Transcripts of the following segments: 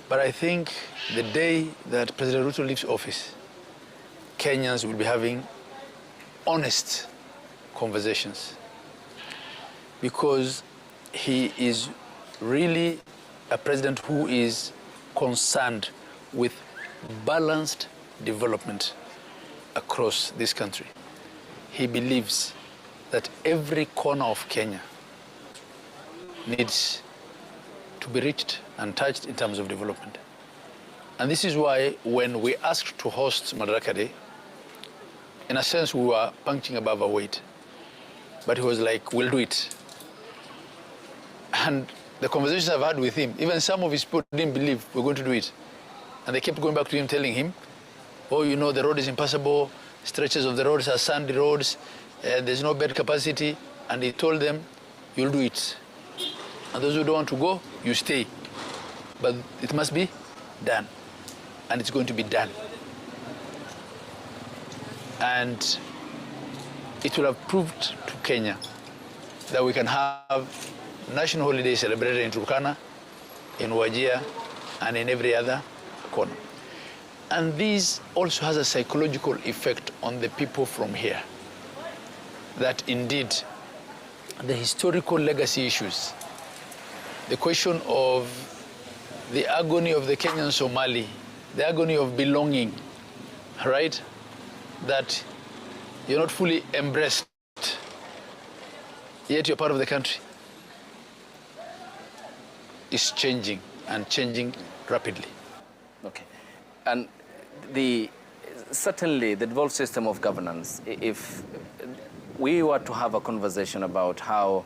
But I think the day that President Ruto leaves office, Kenyans will be having honest conversations, because he is really a president who is concerned with balanced development across this country. He believes that every corner of Kenya needs to be reached and touched in terms of development. And this is why when we asked to host Madaraka Day, in a sense we were punching above our weight. But he was like, we'll do it. And the conversations I've had with him, even some of his people didn't believe we're going to do it. And they kept going back to him, telling him, oh, you know, the road is impassable, stretches of the roads are sandy roads, there's no bed capacity. And he told them, you'll do it. And those who don't want to go, you stay. But it must be done. And it's going to be done. And it will have proved to Kenya that we can have national holidays celebrated in Turkana, in Wajir, and in every other corner. And this also has a psychological effect on the people from here. That indeed, the historical legacy issues, the question of the agony of the Kenyan Somali, the agony of belonging, right? That you're not fully embraced, yet you're part of the country, is changing, and changing rapidly. Okay. And certainly the devolved system of governance, if we were to have a conversation about how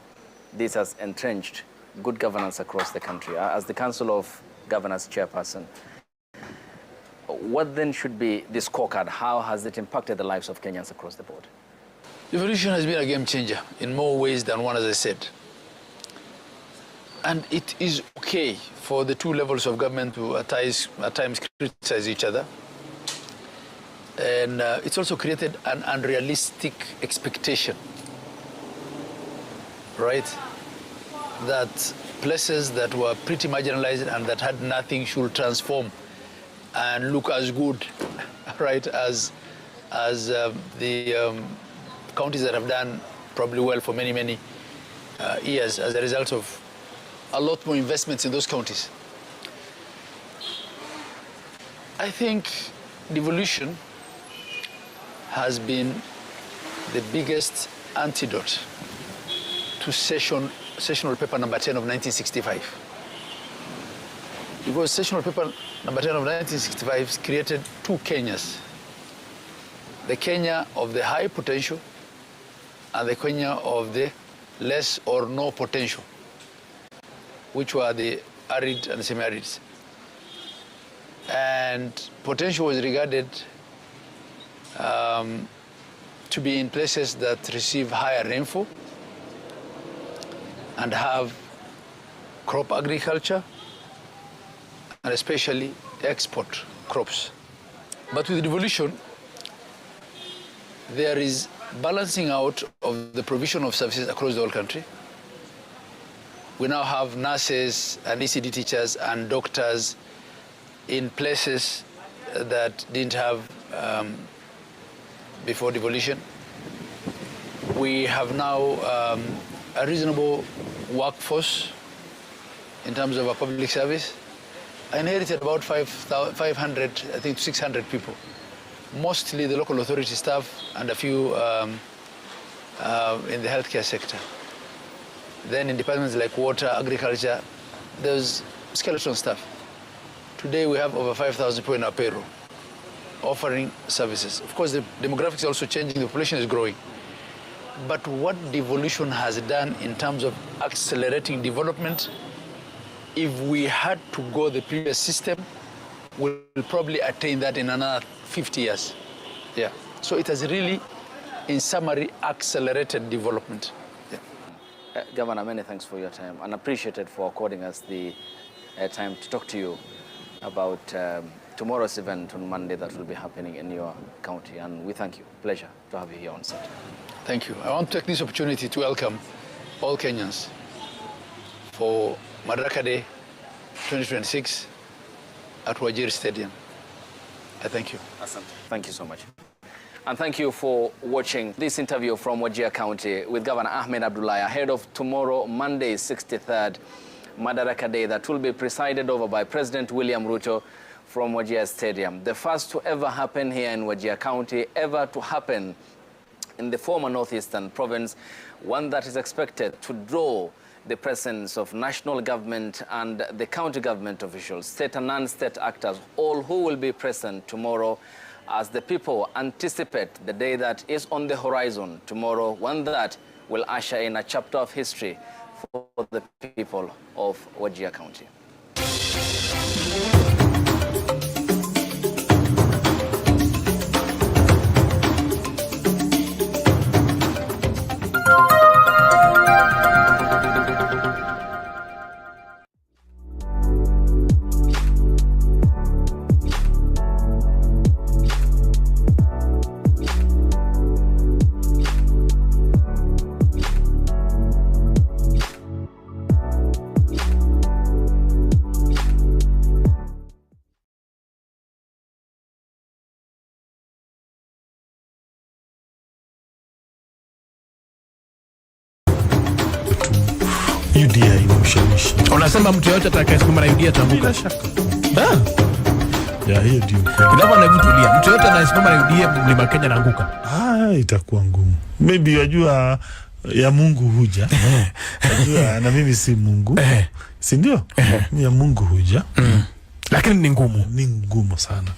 this has entrenched good governance across the country, as the Council of Governors chairperson, what then should be the scorecard? How has it impacted the lives of Kenyans across the board? Devolution has been a game changer in more ways than one, as I said. And it is okay for the two levels of government to at times criticize each other. And it's also created an unrealistic expectation, right? That places that were pretty marginalized and that had nothing should transform and look as good, right, as the counties that have done probably well for many, many years as a result of a lot more investments in those counties. I think devolution has been the biggest antidote to sessional paper number 10 of 1965. Because sessional paper number 10 of 1965 created two Kenyas. The Kenya of the high potential and the Kenya of the less or no potential, which were the arid and semi-arids. And potential was regarded to be in places that receive higher rainfall and have crop agriculture, and especially export crops. But with devolution, there is balancing out of the provision of services across the whole country. We now have nurses and ECD teachers and doctors in places that didn't have before devolution. We have now a reasonable workforce in terms of our public service. I inherited about 500, I think 600 people, mostly the local authority staff and a few in the healthcare sector. Then in departments like water, agriculture, there's skeleton staff. Today we have over 5,000 people in our payroll offering services. Of course, the demographics are also changing, the population is growing. But what devolution has done in terms of accelerating development, if we had to go the previous system, we'll probably attain that in another 50 years. Yeah. So it has really, in summary, accelerated development. Yeah. Governor, many thanks for your time, and appreciated for according us the time to talk to you about tomorrow's event on Monday that will be happening in your county. And we thank you. Pleasure to have you here on set. Thank you. I want to take this opportunity to welcome all Kenyans for Madaraka Day 2026 at Wajir Stadium. I thank you. Awesome. Thank you so much. And thank you for watching this interview from Wajir County with Governor Ahmed Abdullahi ahead of tomorrow, Monday, 63rd Madaraka Day, that will be presided over by President William Ruto from Wajir Stadium. The first to ever happen here in Wajir County, ever to happen in the former northeastern province, one that is expected to draw the presence of national government and the county government officials, state and non-state actors, all who will be present tomorrow as the people anticipate the day that is on the horizon tomorrow, one that will usher in a chapter of history for the people of Wajir County. UDA ina ushawishi. Unasema mtu yote atakayesimama na UDA atanguka? Bila shaka. Ya hiyo ndio. Ingawa anavutulia. Mtu yote anayesimama na UDA Mlima Kenya anaanguka. Itakuwa ngumu. Maybe wajua ya Mungu huja. Wajua na mimi si Mungu. Si ndio? Ya Mungu huja. Lakini ni ngumu. Ni ngumu sana.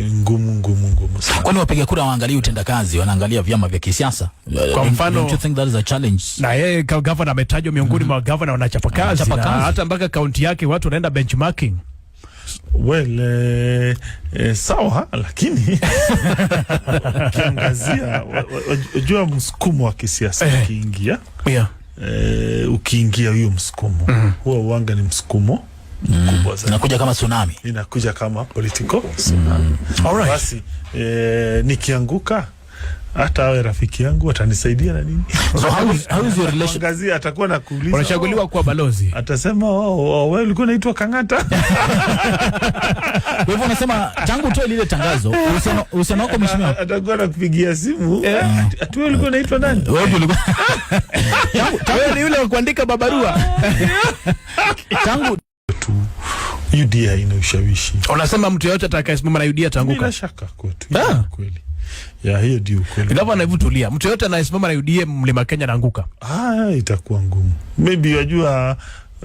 Ngumu sana. Kwani wapiga kura waangalie utendakazi, wanaangalia vyama vya kisiasa? Kwa mfano, don't you think that is a challenge? Na yeye governor ametajwa miongoni mwa governor wanachapa kazi, na hata mpaka kaunti yake watu wanaenda benchmarking. Well, sawa, lakini kiangazia unajua msukumo wa kisiasa ukiingia. Ukiingia hiyo msukumo, huwa uanga ni msukumo kubwa sana. Inakuja kama tsunami. Inakuja kama political tsunami. Alright. Basi nikianguka hata awe rafiki yangu atanisaidia na nini? So how is your relation? Kazi atakuwa na kuuliza. Unachaguliwa kuwa balozi. Atasema wewe ulikuwa unaitwa Kangata. Kwa hivyo unasema tangu utoe lile tangazo, uhusiano wako mheshimiwa, atakuwa anakupigia simu. Ati wewe ulikuwa unaitwa nani? Wewe ulikuwa wewe ni yule wa kuandika babarua. Tangu UDA ina ushawishi. Unasema mtu yote atakayesimama na UDA atanguka? Bila shaka kwetu. Kweli. Ya hiyo ndio kweli. Ingawa anavutulia. Mtu yote anayesimama na UDA Mlima Kenya anaanguka. Itakuwa ngumu. Maybe wajua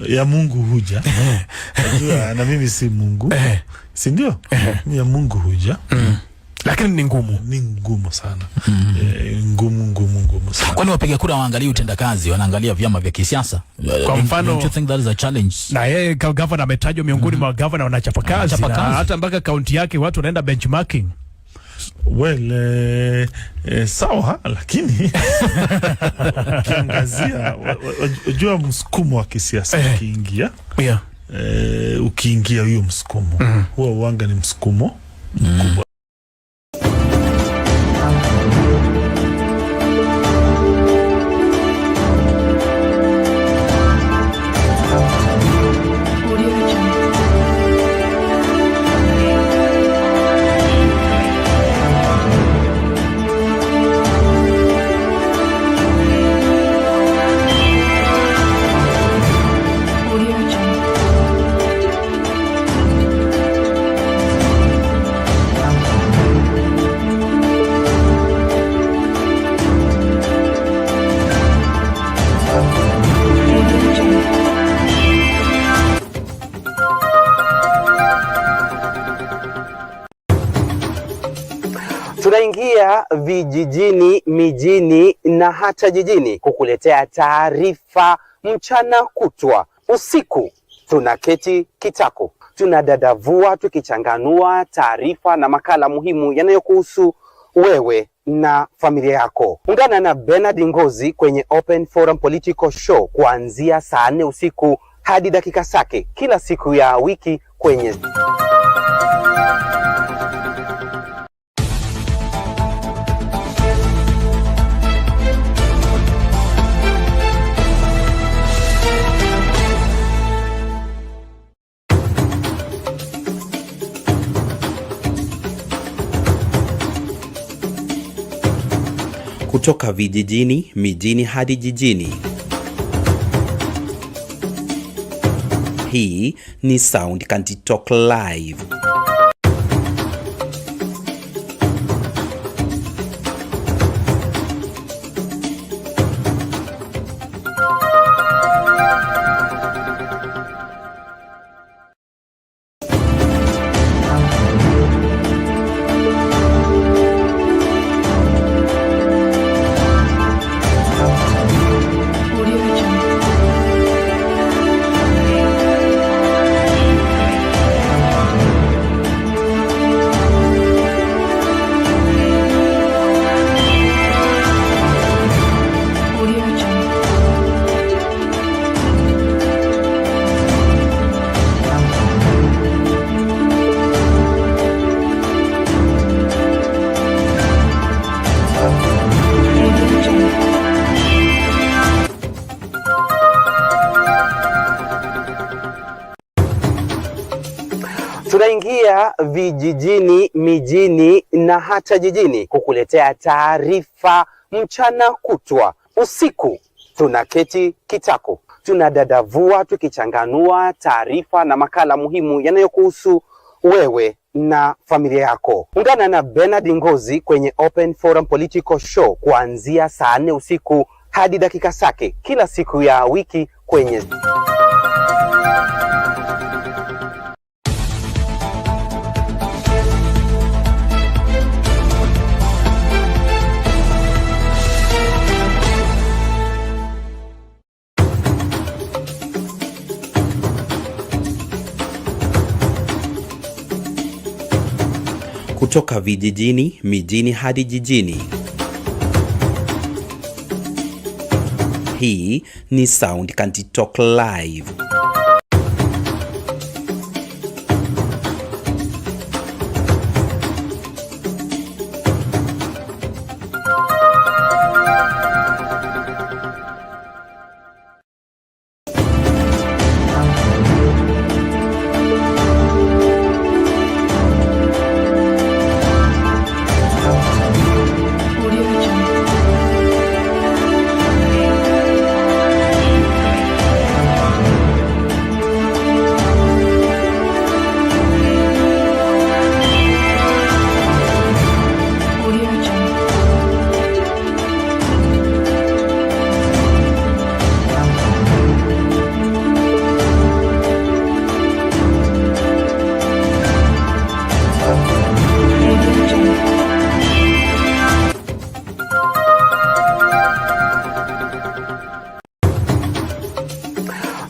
ya Mungu huja. Wajua na mimi si Mungu. Si ndio? Ya Mungu huja. Lakini ni ngumu. Ni ngumu sana. Ngumu sana. Kwani wapiga kura waangalie utendakazi, wanaangalia vyama vya kisiasa? Kwa mfano, don't you think that is a challenge? Na yeye governor ametajwa miongoni mwa governor wanachapa kazi, na hata mpaka kaunti yake watu wanaenda benchmarking. Well, sawa, lakini kiangazia unajua msukumo wa kisiasa ukiingia. Ukiingia hiyo msukumo, huwa uanga ni msukumo kubwa. Tunaingia vijijini, mijini na hata jijini kukuletea taarifa mchana kutwa. Usiku tunaketi kitako, tunadadavua tukichanganua taarifa na makala muhimu yanayokuhusu wewe na familia yako. Ungana na Bernard Ngozi kwenye Open Forum Political Show kuanzia saa 4 usiku hadi dakika zake kila siku ya wiki kwenye Kutoka vijijini, mijini hadi jijini. Hii ni Sound Kanti Talk Live. Tunaingia vijijini, mijini na hata jijini kukuletea taarifa mchana kutwa. Usiku tunaketi kitako, tunadadavua tukichanganua taarifa na makala muhimu yanayokuhusu wewe na familia yako. Ungana na Bernard Ngozi kwenye Open Forum Political Show kuanzia saa 4 usiku hadi dakika zake kila siku ya wiki kwenye kutoka vijijini, mijini hadi jijini. Hii ni Sound Kanti Talk Live.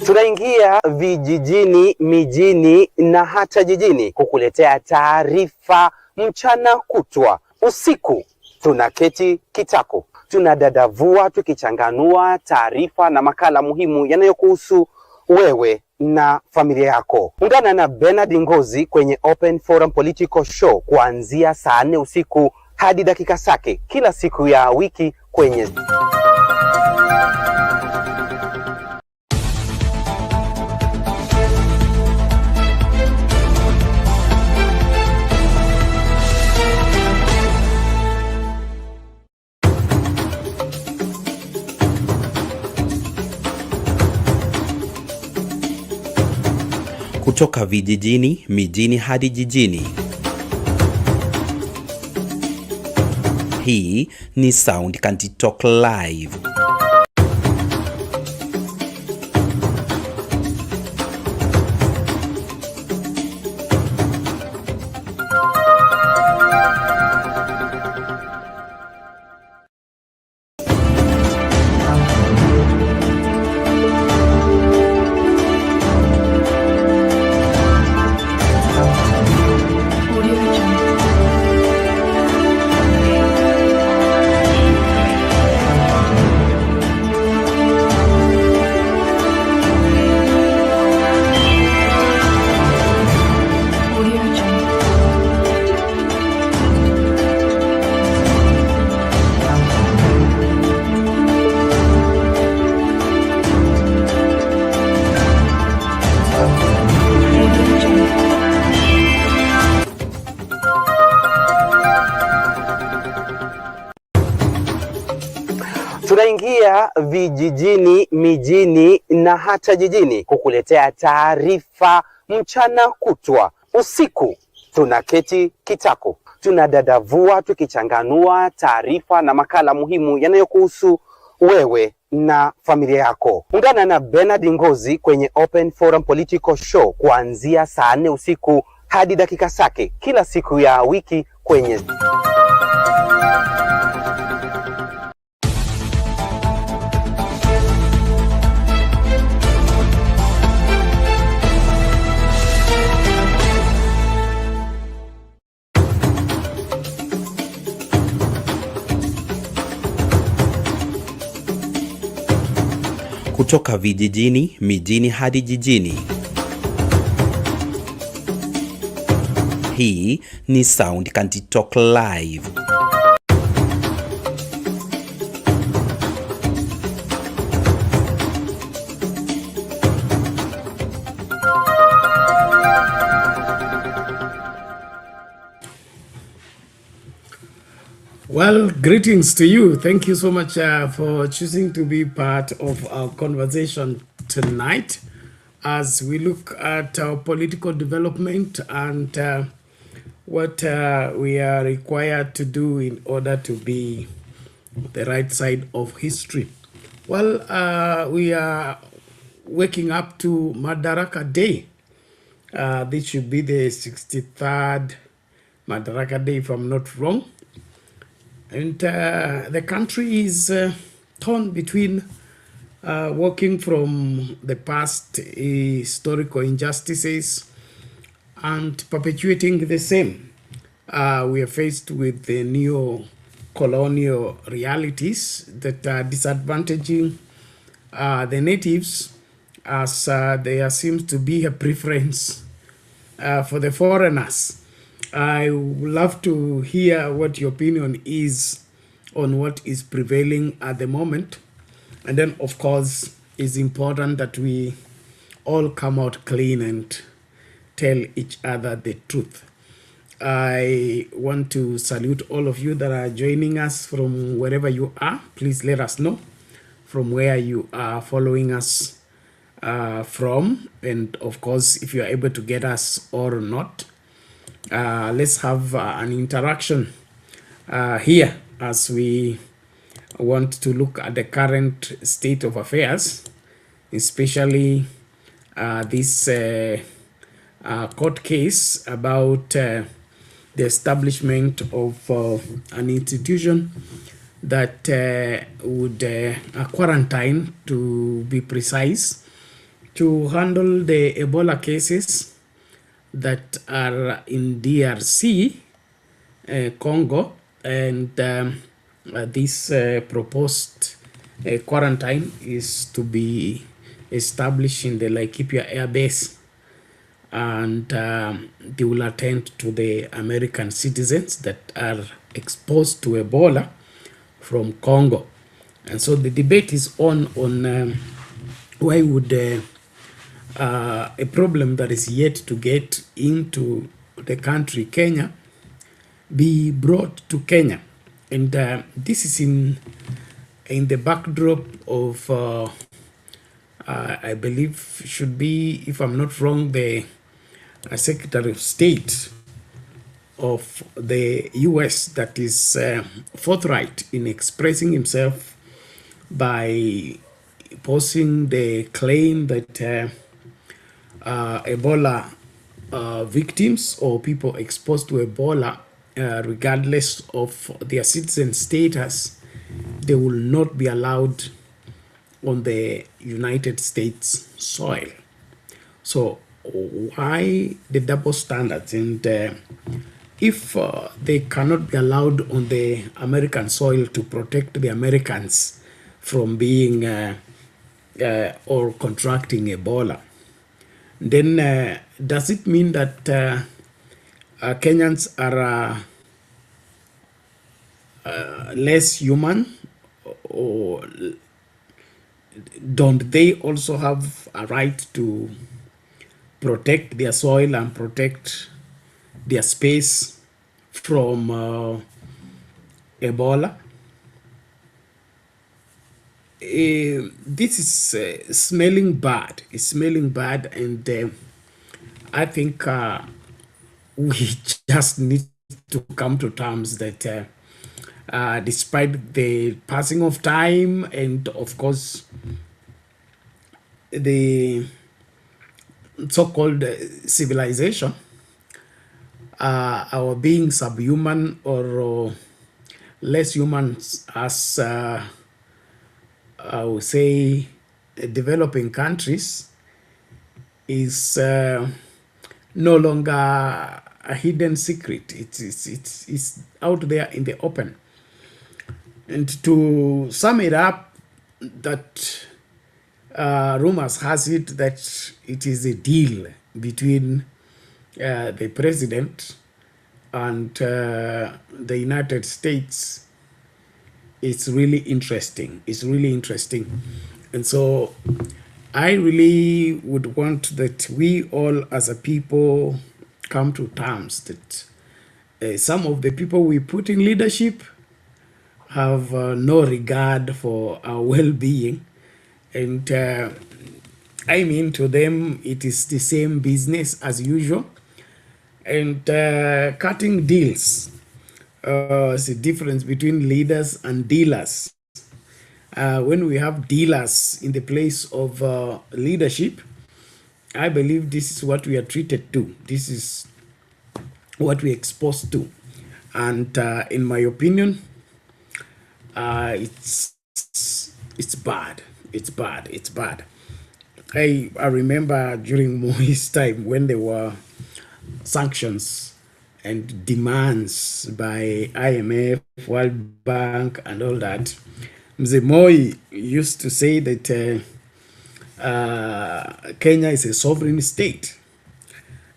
Tunaingia vijijini, mijini na hata jijini kukuletea taarifa mchana kutwa. Usiku tunaketi kitako, tunadadavua tukichanganua taarifa na makala muhimu yanayokuhusu wewe na familia yako. Ungana na Bernard Ngozi kwenye Open Forum Political Show kuanzia saa 4 usiku hadi dakika zake kila siku ya wiki kwenye kutoka vijijini, mijini hadi jijini. Hii ni Sound Kanti Talk Live. Tunaingia vijijini, mijini na hata jijini kukuletea taarifa mchana kutwa. Usiku tunaketi kitako, tunadadavua tukichanganua taarifa na makala muhimu yanayokuhusu wewe na familia yako. Ungana na Bernard Ngozi kwenye Open Forum Political Show kuanzia saa 4 usiku hadi dakika zake kila siku ya wiki kwenye kutoka vijijini, mijini hadi jijini. Hii ni Sound Kanti Talk Live. Well, greetings to you. Thank you so much for choosing to be part of our conversation tonight as we look at our political development and what we are required to do in order to be the right side of history. Well, we are waking up to Madaraka Day. This should be the 63rd Madaraka Day, if I'm not wrong. And the country is torn between working from the past historical injustices and perpetuating the same. We are faced with the neo-colonial realities that are disadvantaging the natives, as there seems to be a preference for the foreigners. I would love to hear what your opinion is on what is prevailing at the moment. And then, of course, it's important that we all come out clean and tell each other the truth. I want to salute all of you that are joining us from wherever you are. Please let us know from where you are following us from. And, of course, if you are able to get us or not. Let's have an interaction here as we want to look at the current state of affairs, especially this court case about the establishment of an institution that would quarantine, to be precise, to handle the Ebola cases that are in DRC, Congo, and this proposed quarantine is to be established in the Laikipia Air Base, and they will attend to the American citizens that are exposed to Ebola from Congo. And so the debate is on why would a problem that is yet to get into the country, Kenya, be brought to Kenya. And this is in the backdrop of, I believe should be, if I'm not wrong, the Secretary of State of the US that is forthright in expressing himself by posing the claim that Ebola victims or people exposed to Ebola, regardless of their citizen status, they will not be allowed on the United States soil. So why the double standards? And if they cannot be allowed on the American soil to protect the Americans from being or contracting Ebola, then does it mean that Kenyans are less human, or don't they also have a right to protect their soil and protect their space from Ebola? this is smelling bad. It's smelling bad, and I think we just need to come to terms that despite the passing of time and, of course, the so-called civilization, our being subhuman or less human as I would say developing countries is no longer a hidden secret. It's out there in the open. And to sum it up, that rumors has it that it is a deal between the president and the United States. It's really interesting. It's really interesting. And so I really would want that we all as a people come to terms that some of the people we put in leadership have no regard for our well-being. And I mean, to them, it is the same business as usual. And cutting deals is the difference between leaders and dealers. When we have dealers in the place of leadership, I believe this is what we are treated to. This is what we're exposed to. And in my opinion, it's bad. It's bad. It's bad. I remember during Moi's time when there were sanctions and demands by IMF, World Bank, and all that. Mzee Moi used to say that Kenya is a sovereign state.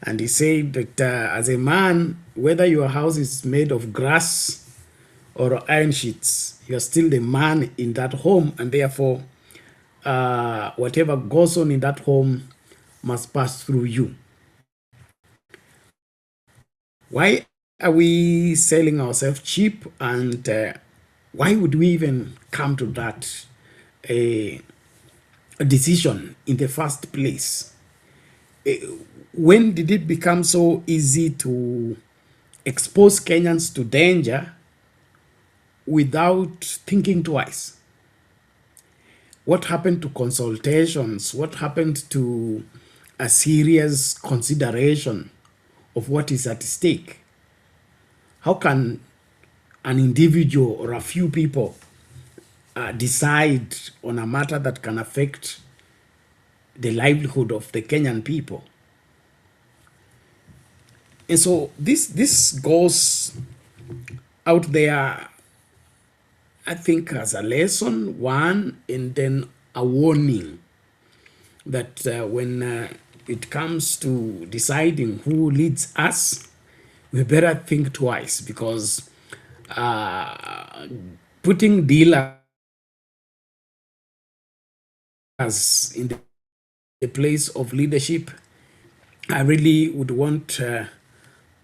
And he said that as a man, whether your house is made of grass or iron sheets, you are still the man in that home, and therefore whatever goes on in that home must pass through you. Why are we selling ourselves cheap, and why would we even come to that a decision in the first place? When did it become so easy to expose Kenyans to danger without thinking twice? What happened to consultations? What happened to a serious consideration of what is at stake? How can an individual or a few people decide on a matter that can affect the livelihood of the Kenyan people? And so this goes out there, I think, as a lesson, one, and then a warning that when it comes to deciding who leads us, we better think twice, because putting dealers in the place of leadership, I really would want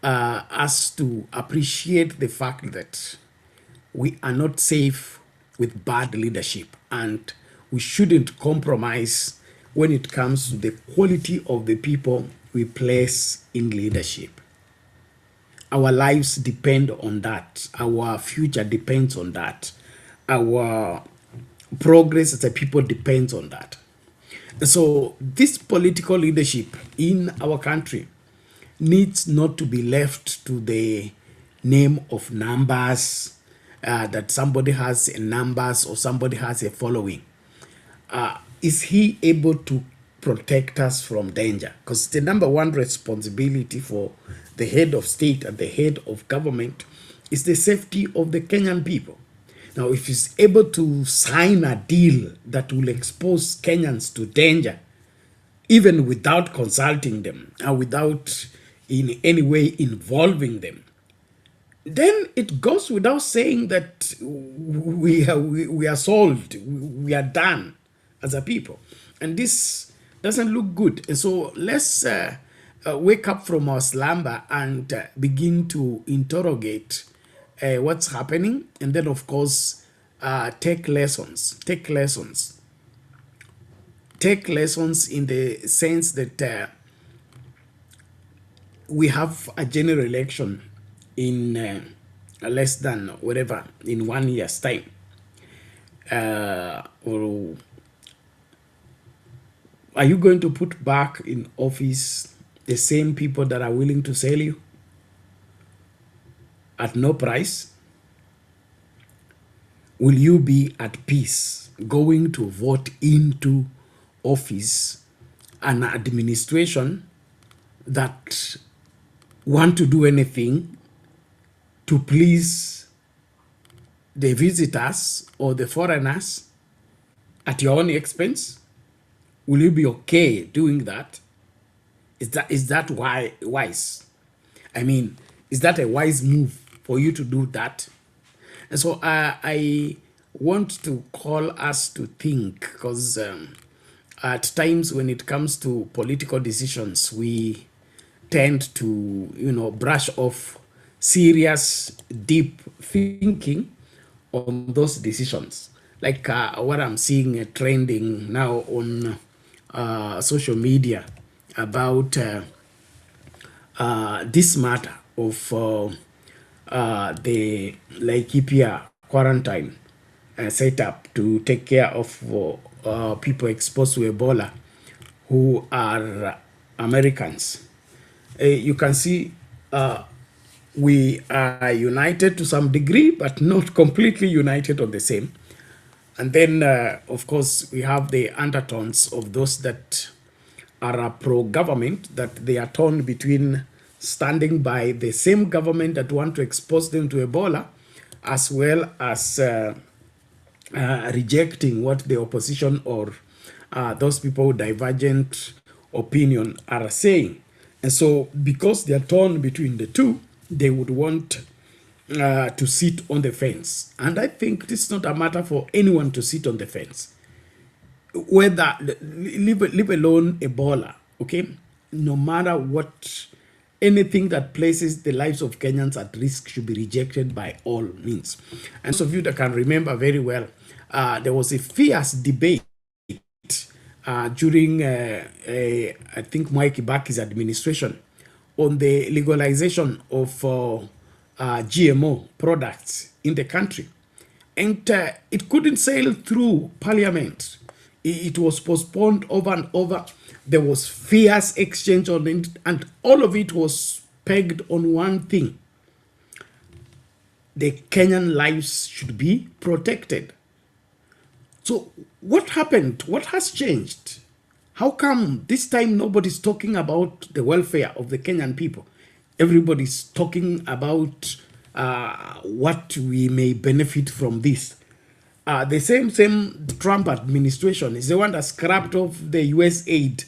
us to appreciate the fact that we are not safe with bad leadership, and we shouldn't compromise when it comes to the quality of the people we place in leadership. Our lives depend on that. Our future depends on that. Our progress as a people depends on that. So this political leadership in our country needs not to be left to the name of numbers, that somebody has a numbers or somebody has a following. Is he able to protect us from danger? Because the number one responsibility for the head of state and the head of government is the safety of the Kenyan people. Now, if he's able to sign a deal that will expose Kenyans to danger, even without consulting them, or without in any way involving them, then it goes without saying that we are solved, we are done as a people. And this doesn't look good. And so let's wake up from our slumber and begin to interrogate what's happening. And then, of course, take lessons. Take lessons. Take lessons in the sense that we have a general election in less than whatever, in 1 year's time. Or are you going to put back in office the same people that are willing to sell you at no price? Will you be at peace going to vote into office an administration that want to do anything to please the visitors or the foreigners at your own expense? Will you be okay doing that? Is that wise? I mean, is that a wise move for you to do that? And so I want to call us to think, because at times when it comes to political decisions, we tend to, brush off serious, deep thinking on those decisions. Like what I'm seeing trending now on social media about this matter of the Laikipia quarantine set up to take care of people exposed to Ebola who are Americans. You can see we are united to some degree, but not completely united on the same. And then, of course, we have the undertones of those that are pro-government, that they are torn between standing by the same government that want to expose them to Ebola, as well as rejecting what the opposition or those people with divergent opinion are saying. And so because they are torn between the two, they would want to sit on the fence. And I think this is not a matter for anyone to sit on the fence. Whether, leave alone Ebola, okay? No matter what, anything that places the lives of Kenyans at risk should be rejected by all means. And some of you that can remember very well, there was a fierce debate during, I think, Mwai Kibaki's administration on the legalization of GMO products in the country. And it couldn't sail through parliament. It was postponed over and over. There was fierce exchange on it, and all of it was pegged on one thing. The Kenyan lives should be protected. So what happened? What has changed? How come this time nobody's talking about the welfare of the Kenyan people? Everybody's talking about what we may benefit from this. The same Trump administration is the one that scrapped off the US aid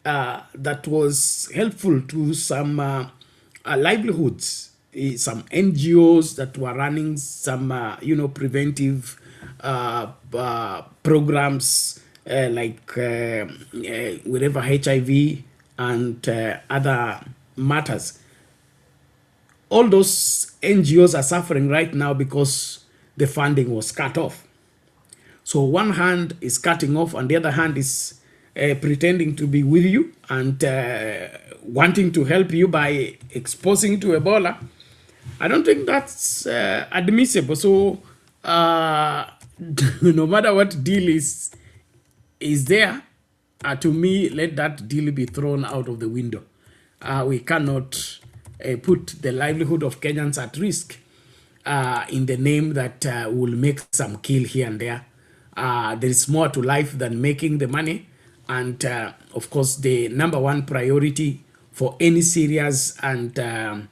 that was helpful to some livelihoods, some NGOs that were running some, preventive programs like whatever HIV and other matters. All those NGOs are suffering right now because the funding was cut off. So one hand is cutting off and the other hand is pretending to be with you and wanting to help you by exposing to Ebola. I don't think that's admissible. So no matter what deal is there, to me, let that deal be thrown out of the window. We cannot put the livelihood of Kenyans at risk in the name that will make some kill here and there. There is more to life than making the money. And of course, the number one priority for any serious and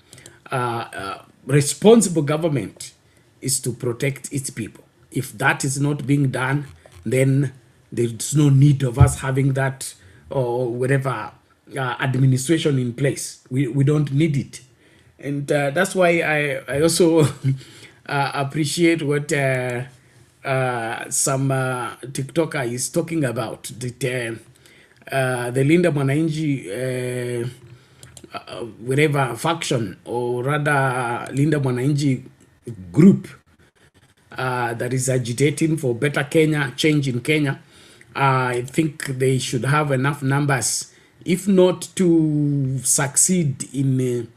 responsible government is to protect its people. If that is not being done, then there's no need of us having that or whatever administration in place. We don't need it. And that's why I also appreciate what some TikToker is talking about, the Linda Mwananchi whatever faction, or rather Linda Mwananchi group, that is agitating for better Kenya, change in Kenya. I think they should have enough numbers, if not to succeed in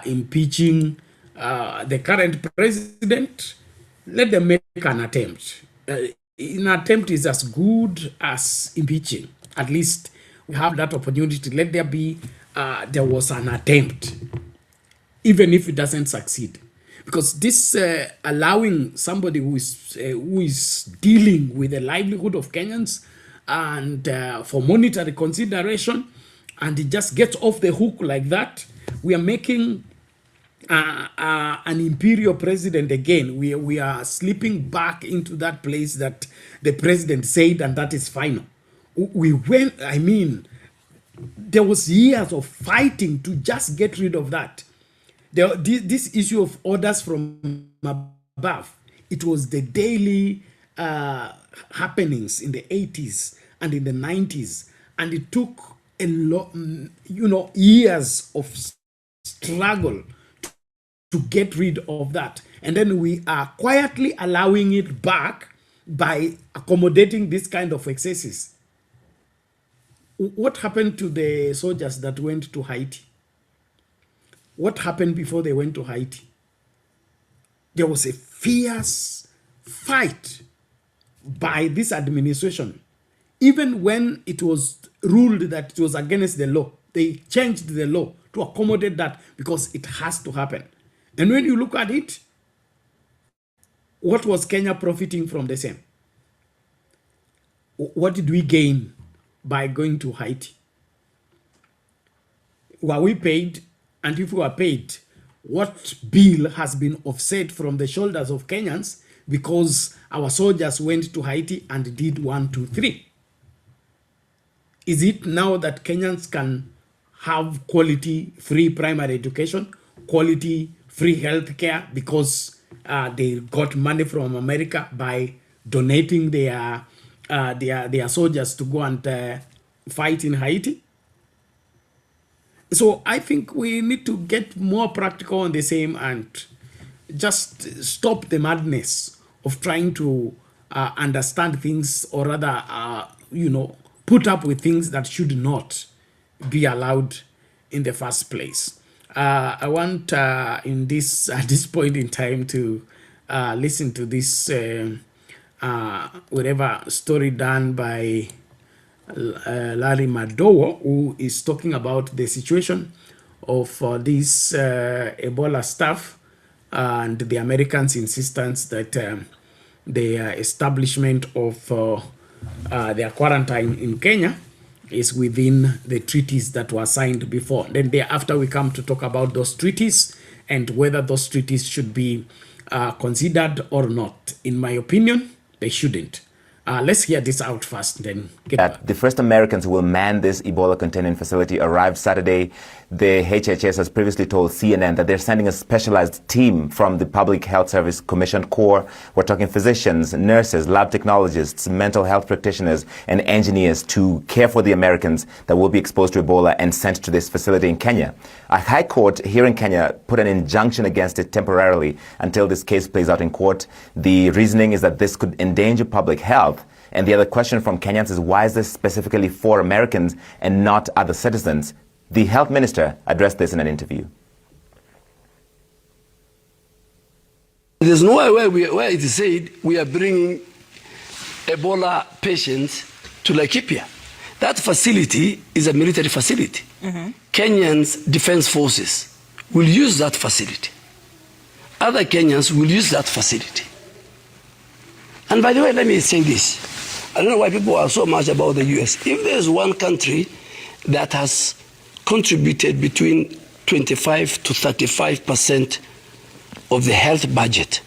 impeaching the current president. Let them make an attempt. An attempt is as good as impeaching. At least we have that opportunity. Let there be, there was an attempt, even if it doesn't succeed. Because this allowing somebody who is dealing with the livelihood of Kenyans and for monetary consideration, and it just gets off the hook like that, we are making an imperial president again. We are slipping back into that place that the president said, and that is final. We went, I mean, there was years of fighting to just get rid of that. This issue of orders from above, it was the daily happenings in the 80s and in the 90s, and it took a lot, years of struggle to get rid of that. And then we are quietly allowing it back by accommodating this kind of excesses. What happened to the soldiers that went to Haiti? What happened before they went to Haiti? There was a fierce fight by this administration. Even when it was ruled that it was against the law, they changed the law to accommodate that because it has to happen. And when you look at it, what was Kenya profiting from the same? What did we gain by going to Haiti? Were we paid? And if we are paid, what bill has been offset from the shoulders of Kenyans because our soldiers went to Haiti and did 1, 2, 3? Is it now that Kenyans can have quality free primary education, quality free health care because they got money from America by donating their soldiers to go and fight in Haiti? So I think we need to get more practical on the same and just stop the madness of trying to understand things, or rather, put up with things that should not be allowed in the first place. I want at this point in time to listen to this whatever story done by Larry Madowo, who is talking about the situation of this Ebola stuff and the Americans' insistence that the establishment of their quarantine in Kenya is within the treaties that were signed before. Then thereafter we come to talk about those treaties and whether those treaties should be considered or not. In my opinion, they shouldn't. Let's hear this out first, then get back. The first Americans who will man this Ebola containment facility arrived Saturday. The HHS has previously told CNN that they're sending a specialized team from the Public Health Service Commission Corps. We're talking physicians, nurses, lab technologists, mental health practitioners, and engineers to care for the Americans that will be exposed to Ebola and sent to this facility in Kenya. A high court here in Kenya put an injunction against it temporarily until this case plays out in court. The reasoning is that this could endanger public health. And the other question from Kenyans is, why is this specifically for Americans and not other citizens? The health minister addressed this in an interview. There's no way where it is said we are bringing Ebola patients to Laikipia. That facility is a military facility. Kenyans defense forces will use that facility. Other Kenyans will use that facility. And by the way, let me say this. I don't know why people are so much about the US. If there's one country that has contributed between 25 to 35% of the health budget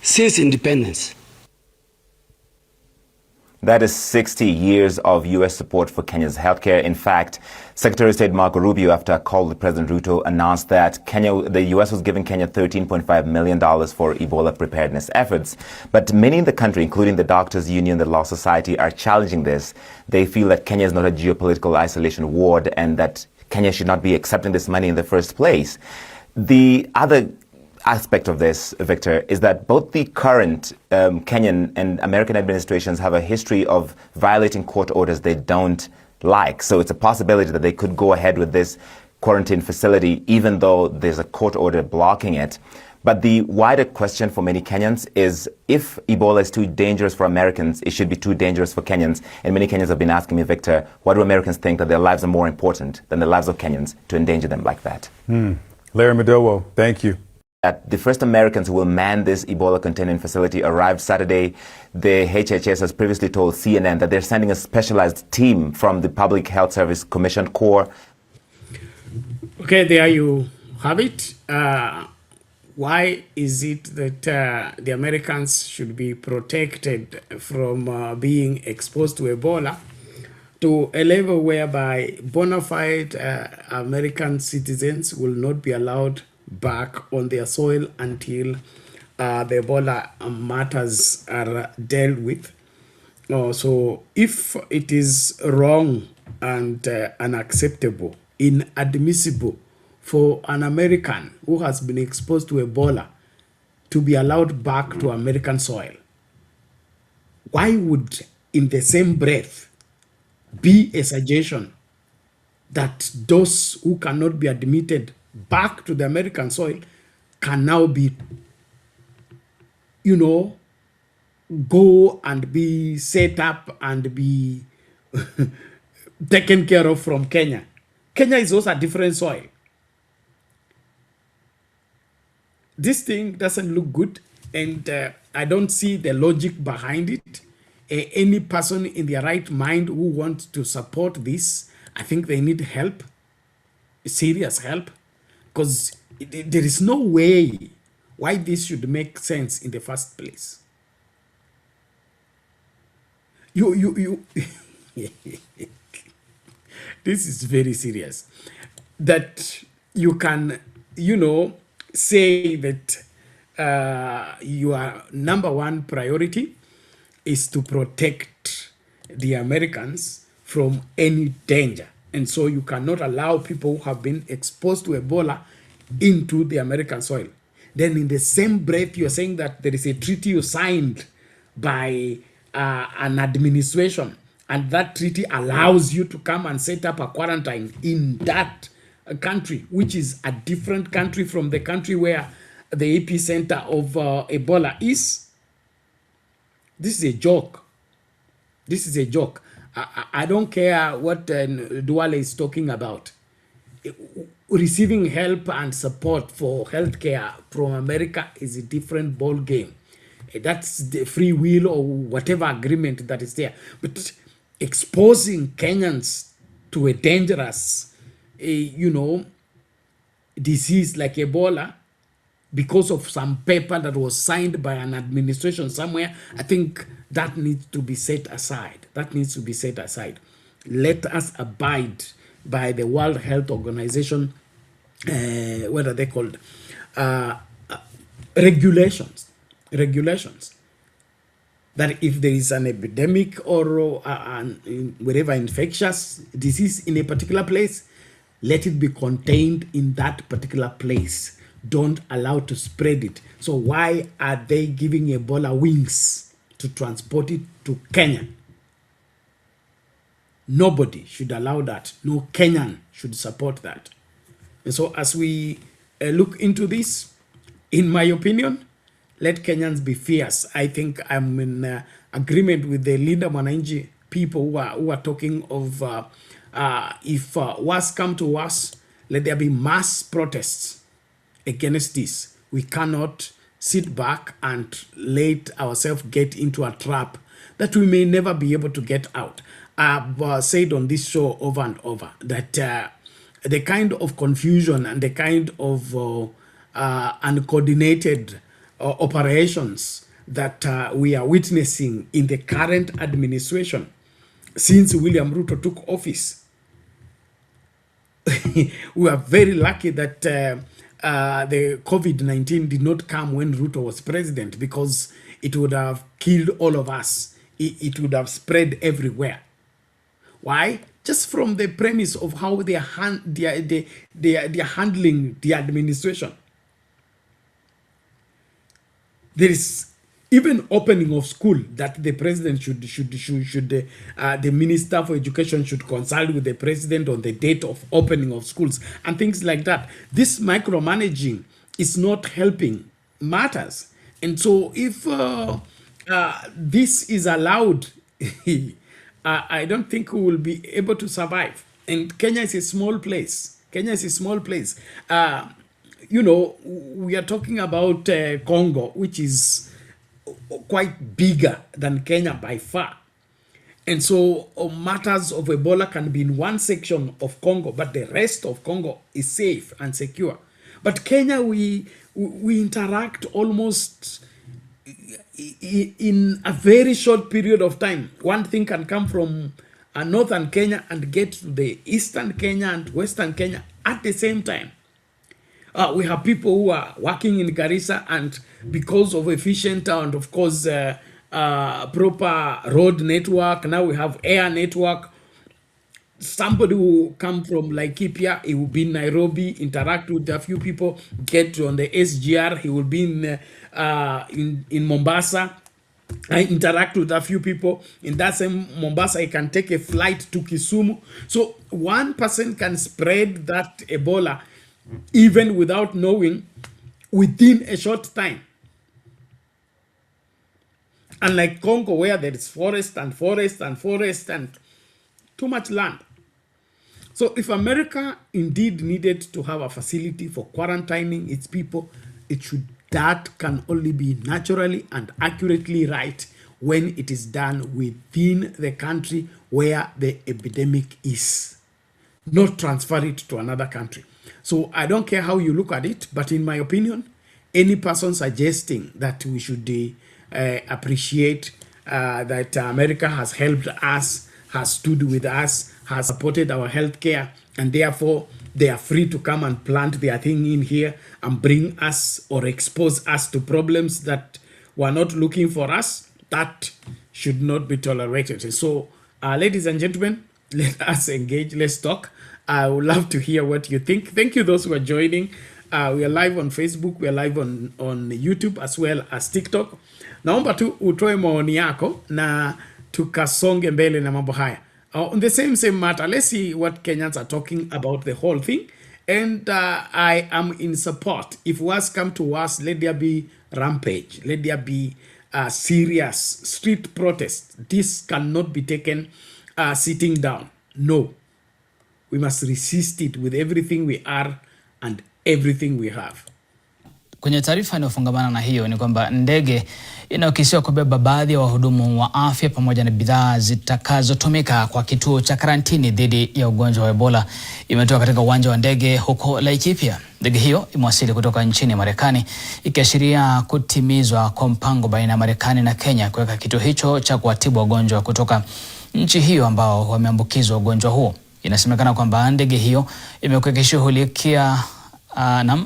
since independence. That is 60 years of U.S. support for Kenya's healthcare. In fact, Secretary of State Marco Rubio, after a call with President Ruto, announced that the U.S. was giving Kenya $13.5 million for Ebola preparedness efforts. But many in the country, including the Doctors Union, the Law Society, are challenging this. They feel that Kenya is not a geopolitical isolation ward and that Kenya should not be accepting this money in the first place. The other aspect of this, Victor, is that both the current Kenyan and American administrations have a history of violating court orders they don't like. So it's a possibility that they could go ahead with this quarantine facility even though there's a court order blocking it. But the wider question for many Kenyans is, if Ebola is too dangerous for Americans, it should be too dangerous for Kenyans. And many Kenyans have been asking me, Victor, why do Americans think that their lives are more important than the lives of Kenyans to endanger them like that? Larry Madowo, thank you. The first Americans who will man this Ebola containing facility arrived Saturday. The HHS has previously told CNN that they're sending a specialized team from the Public Health Service Commission Corps. Okay, there you have it. Why is it that the Americans should be protected from being exposed to Ebola to a level whereby bona fide American citizens will not be allowed back on their soil until the Ebola matters are dealt with? So if it is wrong and unacceptable, inadmissible for an American who has been exposed to Ebola to be allowed back to American soil, why would, in the same breath, be a suggestion that those who cannot be admitted back to the American soil can now be, go and be set up and be taken care of from Kenya? Kenya is also a different soil. This thing doesn't look good, and I don't see the logic behind it. Any person in their right mind who wants to support this, I think they need help, serious help, because there is no way why this should make sense in the first place. This is very serious. That you can, say that your number one priority is to protect the Americans from any danger. And so you cannot allow people who have been exposed to Ebola into the American soil. Then in the same breath, you're saying that there is a treaty you signed by an administration, and that treaty allows you to come and set up a quarantine in that country, which is a different country from the country where the epicenter of Ebola is. This is a joke. This is a joke. I don't care what Duale is talking about. Receiving help and support for healthcare from America is a different ball game. That's the free will or whatever agreement that is there. But exposing Kenyans to a dangerous disease like Ebola because of some paper that was signed by an administration somewhere, I think that needs to be set aside. That needs to be set aside. Let us abide by the World Health Organization, what are they called? Regulations. That if there is an epidemic or whatever infectious disease in a particular place, let it be contained in that particular place. Don't allow to spread it. So why are they giving Ebola wings to transport it to Kenya? Nobody should allow that. No Kenyan should support that. And so as we look into this, in my opinion, let Kenyans be fierce. I think I'm in agreement with the Linda Mwananchi people who are talking of if worse come to worse, let there be mass protests against this. We cannot sit back and let ourselves get into a trap that we may never be able to get out. I've said on this show over and over that the kind of confusion and the kind of uncoordinated operations that we are witnessing in the current administration since William Ruto took office, we are very lucky that the COVID-19 did not come when Ruto was president, because it would have killed all of us. It would have spread everywhere. Why? Just from the premise of how they are handling the administration. There is even opening of school that the president the minister for education should consult with the president on the date of opening of schools and things like that. This micromanaging is not helping matters. And so if this is allowed, I don't think we will be able to survive. And Kenya is a small place. Kenya is a small place. You know, we are talking about Congo, which is quite bigger than Kenya by far. And so matters of Ebola can be in one section of Congo, but the rest of Congo is safe and secure. But Kenya, we interact almost in a very short period of time. One thing can come from northern Kenya and get to the eastern Kenya and western Kenya at the same time. We have people who are working in Garissa, and because of efficient and of course proper road network, now we have air network. Somebody who come from Laikipia, he will be in Nairobi, interact with a few people, get on the SGR, he will be in Mombasa, I interact with a few people. In that same Mombasa, I can take a flight to Kisumu. So one person can spread that Ebola even without knowing within a short time. Unlike Congo, where there is forest and forest and forest and too much land. So if America indeed needed to have a facility for quarantining its people, that can only be naturally and accurately right when it is done within the country where the epidemic is, not transfer it to another country. So I don't care how you look at it, but in my opinion, any person suggesting that we should appreciate that America has helped us, has stood with us, has supported our healthcare, and therefore they are free to come and plant their thing in here and bring us or expose us to problems that were not looking for us, that should not be tolerated. So, ladies and gentlemen, let us engage, let's talk. I would love to hear what you think. Thank you those who are joining. We are live on Facebook, we are live on YouTube as well as TikTok. Naomba tu utoe maoni yako na tukasonge mbele na mambo haya. On the same matter, let's see what Kenyans are talking about the whole thing. And I am in support. If worse come to worse, let there be rampage. Let there be serious street protest. This cannot be taken sitting down. No. We must resist it with everything we are and everything we have. Kwenye taarifa inayofungamana na hiyo ni kwamba ndege inayokisiwa kubeba baadhi ya wahudumu wa afya pamoja na bidhaa zitakazotumika kwa kituo cha karantini dhidi ya ugonjwa wa Ebola imetoka katika uwanja wa ndege huko Laikipia. Ndege hiyo imewasili kutoka nchini Marekani, ikiashiria kutimizwa kwa mpango baina ya Marekani na Kenya kuweka kituo hicho cha kuwatibu wagonjwa kutoka nchi hiyo ambao wameambukizwa ugonjwa huo. Inasemekana kwamba ndege hiyo imekuwa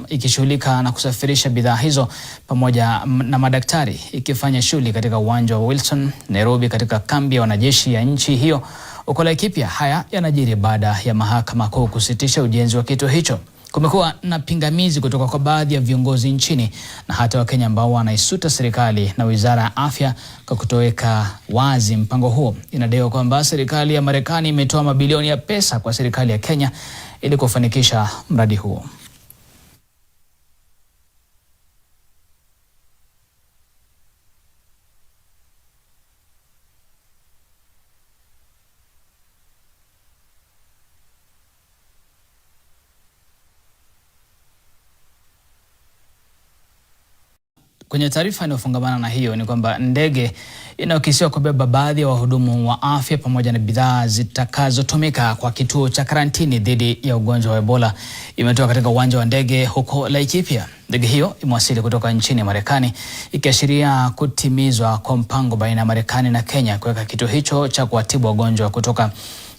ikishughulika na kusafirisha bidhaa hizo pamoja na madaktari, ikifanya shughuli katika uwanja wa Wilson, Nairobi, katika kambi ya wanajeshi ya nchi hiyo huko Laikipia. Haya yanajiri baada ya mahakama kuu kusitisha ujenzi wa kituo hicho. Kumekuwa na pingamizi kutoka kwa baadhi ya viongozi nchini na hata Wakenya ambao wanaisuta serikali na Wizara ya Afya kwa kutoweka wazi mpango huo. Inadaiwa kwamba serikali ya Marekani imetoa mabilioni ya pesa kwa serikali ya Kenya ili kufanikisha mradi huo. Kwenye taarifa inayofungamana na hiyo ni kwamba ndege inayokisiwa kubeba baadhi ya wahudumu wa afya pamoja na bidhaa zitakazotumika kwa kituo cha karantini dhidi ya ugonjwa wa Ebola imetoka katika uwanja wa ndege huko Laikipia. Ndege hiyo imewasili kutoka nchini Marekani, ikiashiria kutimizwa kwa mpango baina ya Marekani na Kenya kuweka kituo hicho cha kuwatibu wagonjwa kutoka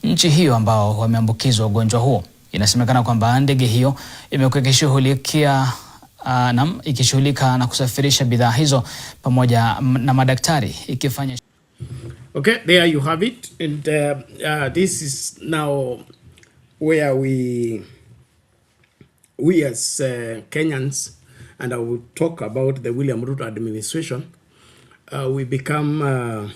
nchi hiyo ambao wameambukizwa ugonjwa huo. Inasemekana kwamba ndege hiyo imekuwa ikishughulika na kusafirisha bidhaa hizo pamoja na madaktari, ikifanya. Okay, there you have it. And this is now where we as Kenyans and I will talk about the William Ruto administration, we become,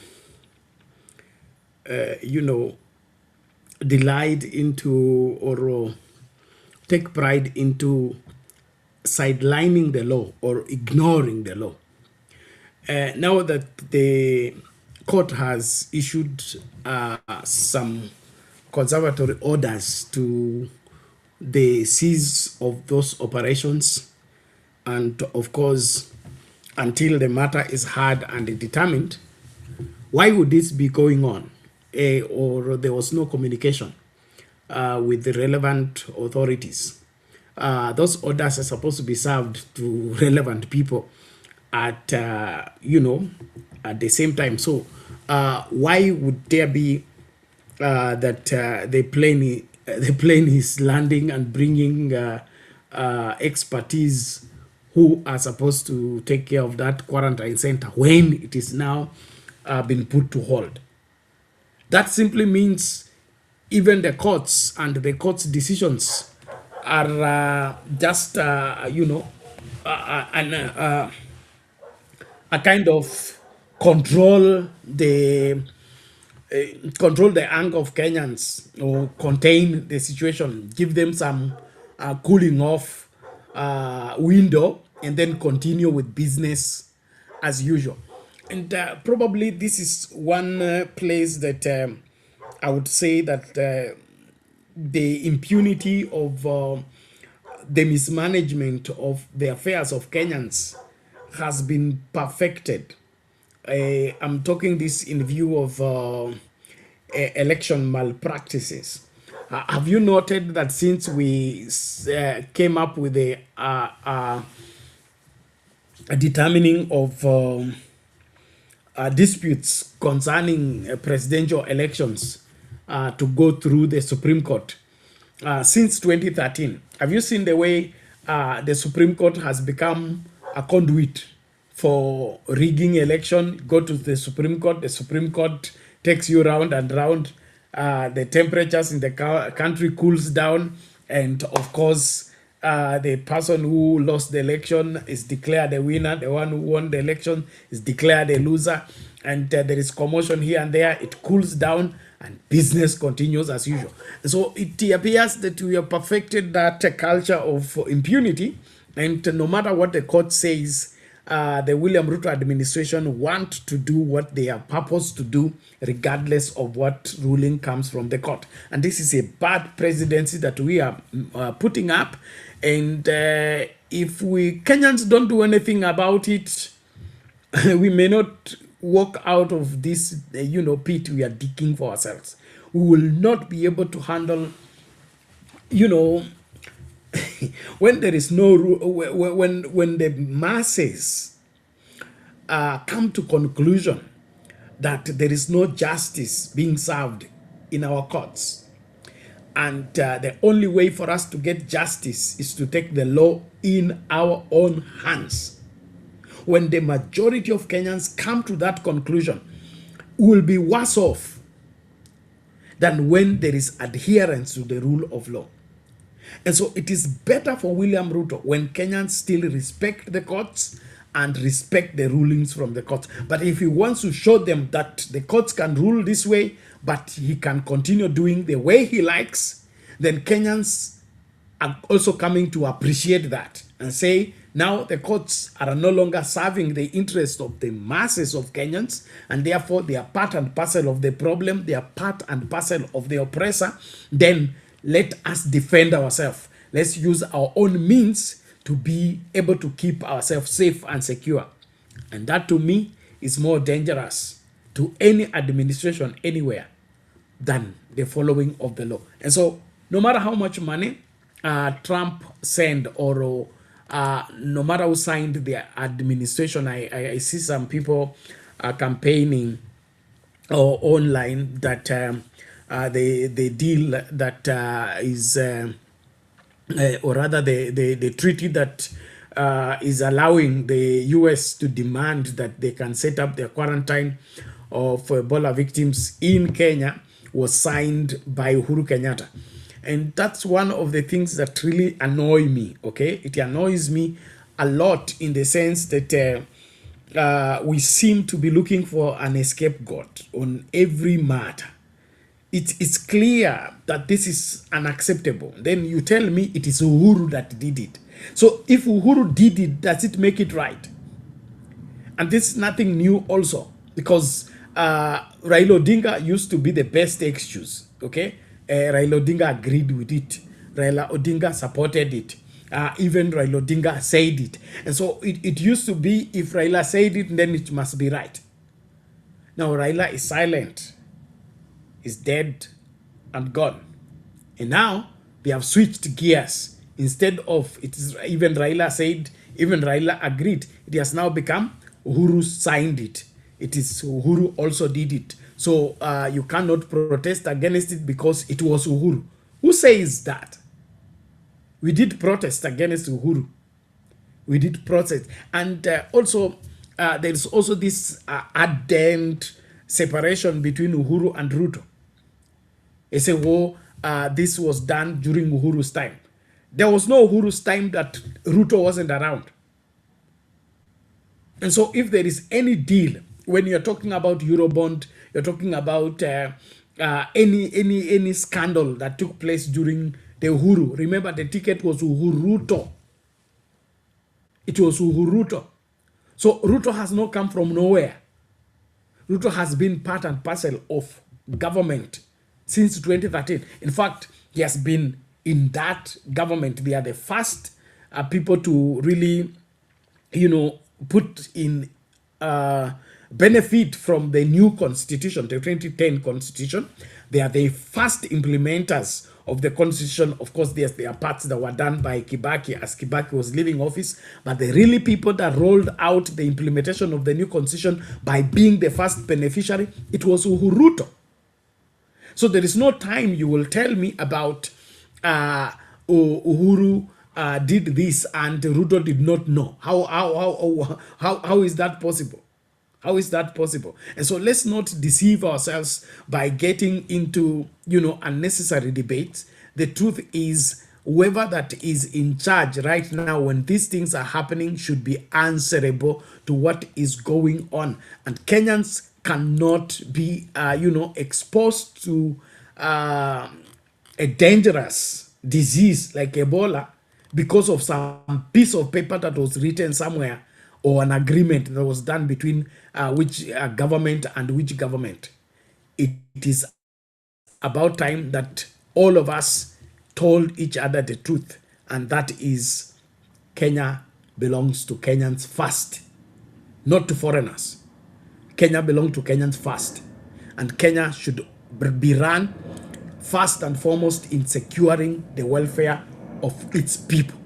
delight into or take pride into sidelining the law or ignoring the law. Now that the court has issued some conservatory orders to the cease of those operations, and of course, until the matter is heard and determined, why would this be going on? Or there was no communication with the relevant authorities. Those orders are supposed to be served to relevant people at at the same time. So why would there be that the plane is landing and bringing expertise who are supposed to take care of that quarantine center when it is now been put to hold? That simply means even the courts and the courts' decisions are just a kind of control the anger of Kenyans, or contain the situation, give them some cooling off window, and then continue with business as usual. And probably this is one place that I would say that the impunity of the mismanagement of the affairs of Kenyans has been perfected. I'm talking this in view of election malpractices. Have you noted that since we came up with a determining of disputes concerning presidential elections to go through the Supreme Court since 2013, have you seen the way the Supreme Court has become a conduit for rigging election? Go to the Supreme Court takes you round and round. The temperatures in the country cools down, and of course the person who lost the election is declared the winner. The one who won the election is declared a loser, and there is commotion here and there. It cools down and business continues as usual. So it appears that we have perfected that culture of impunity, and no matter what the court says, the William Ruto administration want to do what they are purposed to do, regardless of what ruling comes from the court. And this is a bad presidency that we are putting up. And if we Kenyans don't do anything about it, we may not walk out of this, pit we are digging for ourselves. We will not be able to handle, when there is no, when the masses come to conclusion that there is no justice being served in our courts, and the only way for us to get justice is to take the law in our own hands. When the majority of Kenyans come to that conclusion, we will be worse off than when there is adherence to the rule of law. And so it is better for William Ruto when Kenyans still respect the courts and respect the rulings from the courts. But if he wants to show them that the courts can rule this way, but he can continue doing the way he likes, then Kenyans are also coming to appreciate that and say, now the courts are no longer serving the interest of the masses of Kenyans, and therefore they are part and parcel of the problem, they are part and parcel of the oppressor. Then let us defend ourselves. Let's use our own means to be able to keep ourselves safe and secure. And that, to me, is more dangerous to any administration anywhere than the following of the law. And so no matter how much money Trump sent, or no matter who signed the administration, I see some people campaigning or online that the deal that is, or rather the treaty that is allowing the US to demand that they can set up their quarantine of Ebola victims in Kenya was signed by Uhuru Kenyatta. And that's one of the things that really annoy me, okay? It annoys me a lot in the sense that we seem to be looking for an scapegoat on every matter. It's clear that this is unacceptable. Then you tell me it is Uhuru that did it. So if Uhuru did it, does it make it right? And this is nothing new also, because Raila Odinga used to be the best excuse, okay? Raila Odinga agreed with it. Raila Odinga supported it. Even Raila Odinga said it. And so it used to be, if Raila said it, then it must be right. Now Raila is silent, is dead and gone. And now they have switched gears. Instead of, it is even Raila said, even Raila agreed, it has now become Uhuru signed it. It is Uhuru also did it. So you cannot protest against it because it was Uhuru. Who says that? We did protest against Uhuru. We did protest. And also, there is also this ardent separation between Uhuru and Ruto. They say, oh, this was done during Uhuru's time. There was no Uhuru's time that Ruto wasn't around. And so if there is any deal, when you're talking about Eurobond, you're talking about any scandal that took place during the Uhuru. Remember, the ticket was Uhuruto. It was Uhuruto. So Ruto has not come from nowhere. Ruto has been part and parcel of government since 2013. In fact, he has been in that government. They are the first people to really, put in benefit from the new constitution, the 2010 constitution. They are the first implementers of the constitution. Of course, there are parts that were done by Kibaki as Kibaki was leaving office, but the really people that rolled out the implementation of the new constitution by being the first beneficiary, it was Uhuruto. So there is no time you will tell me about Uhuru did this and Ruto did not know. How is that possible? How is that possible? And so let's not deceive ourselves by getting into, unnecessary debates. The truth is, whoever that is in charge right now when these things are happening should be answerable to what is going on. And Kenyans cannot be, exposed to a dangerous disease like Ebola because of some piece of paper that was written somewhere or an agreement that was done between which government and which government. It is about time that all of us told each other the truth, and that is Kenya belongs to Kenyans first, not to foreigners. Kenya belongs to Kenyans first, and Kenya should be run first and foremost in securing the welfare of its people.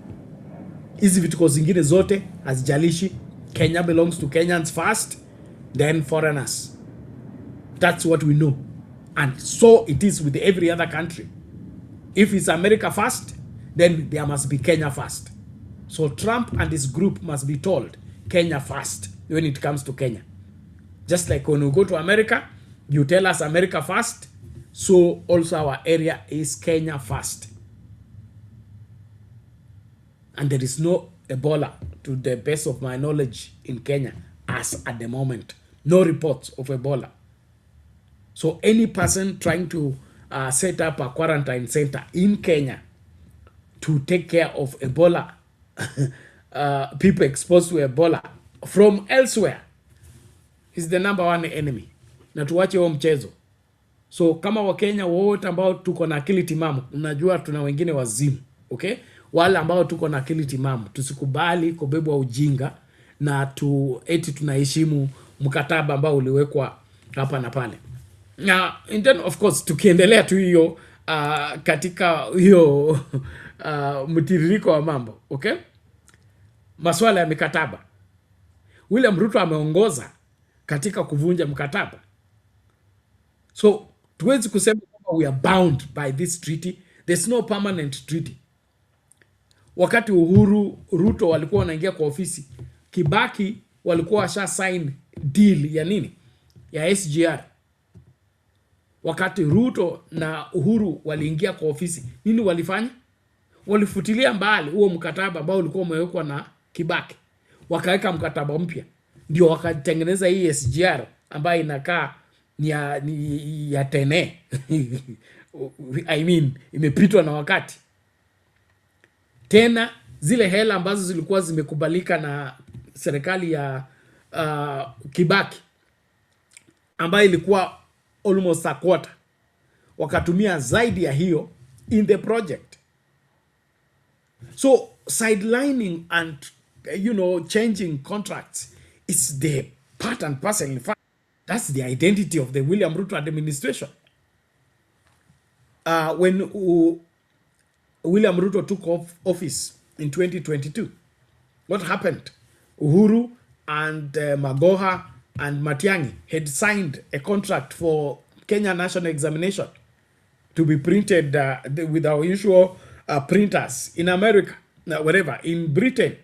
Hizi vitu zingine zote hazijalishi. Kenya belongs to Kenyans first, then foreigners. That's what we know. And so it is with every other country. If it's America first, then there must be Kenya first. So Trump and his group must be told Kenya first when it comes to Kenya. Just like when we go to America, you tell us America first, so also our area is Kenya first. And there is no Ebola, to the best of my knowledge, in Kenya as at the moment. No reports of Ebola. So any person trying to set up a quarantine center in Kenya to take care of Ebola, people exposed to Ebola from elsewhere, is the number one enemy. Na tuwache huo mchezo. So kama Wakenya wote ambao tuko na akili timamu, unajua tuna wengine wazimu, okay? Wale ambao tuko na akili timamu, tusikubali kubebwa ujinga na eti tunaheshimu mkataba ambao uliwekwa hapa na pale. Na and then of course tukiendelea tu hiyo katika hiyo mtiririko wa mambo, okay? Masuala ya mikataba. William Ruto ameongoza katika kuvunja mkataba. So tuwezi kusema we are bound by this treaty. There's no permanent treaty. Wakati Uhuru Ruto walikuwa wanaingia kwa ofisi, Kibaki walikuwa washa sign deal ya nini? Ya SGR. Wakati Ruto na Uhuru waliingia kwa ofisi, nini walifanya? Walifutilia mbali huo mkataba ambao ulikuwa umewekwa na Kibaki, wakaweka mkataba mpya, ndio wakatengeneza hii SGR ambayo inakaa ni ya tene I mean, imepitwa na wakati. Tena zile hela ambazo zilikuwa zimekubalika na serikali ya Kibaki ambayo ilikuwa almost a quarter, wakatumia zaidi ya hiyo in the project. So sidelining and changing contracts is the part and parcel. In fact, that's the identity of the William Ruto administration. When William Ruto took office in 2022, what happened? Uhuru and Magoha and Matiang'i had signed a contract for Kenya National Examination to be printed with our usual printers in America, wherever, in Britain.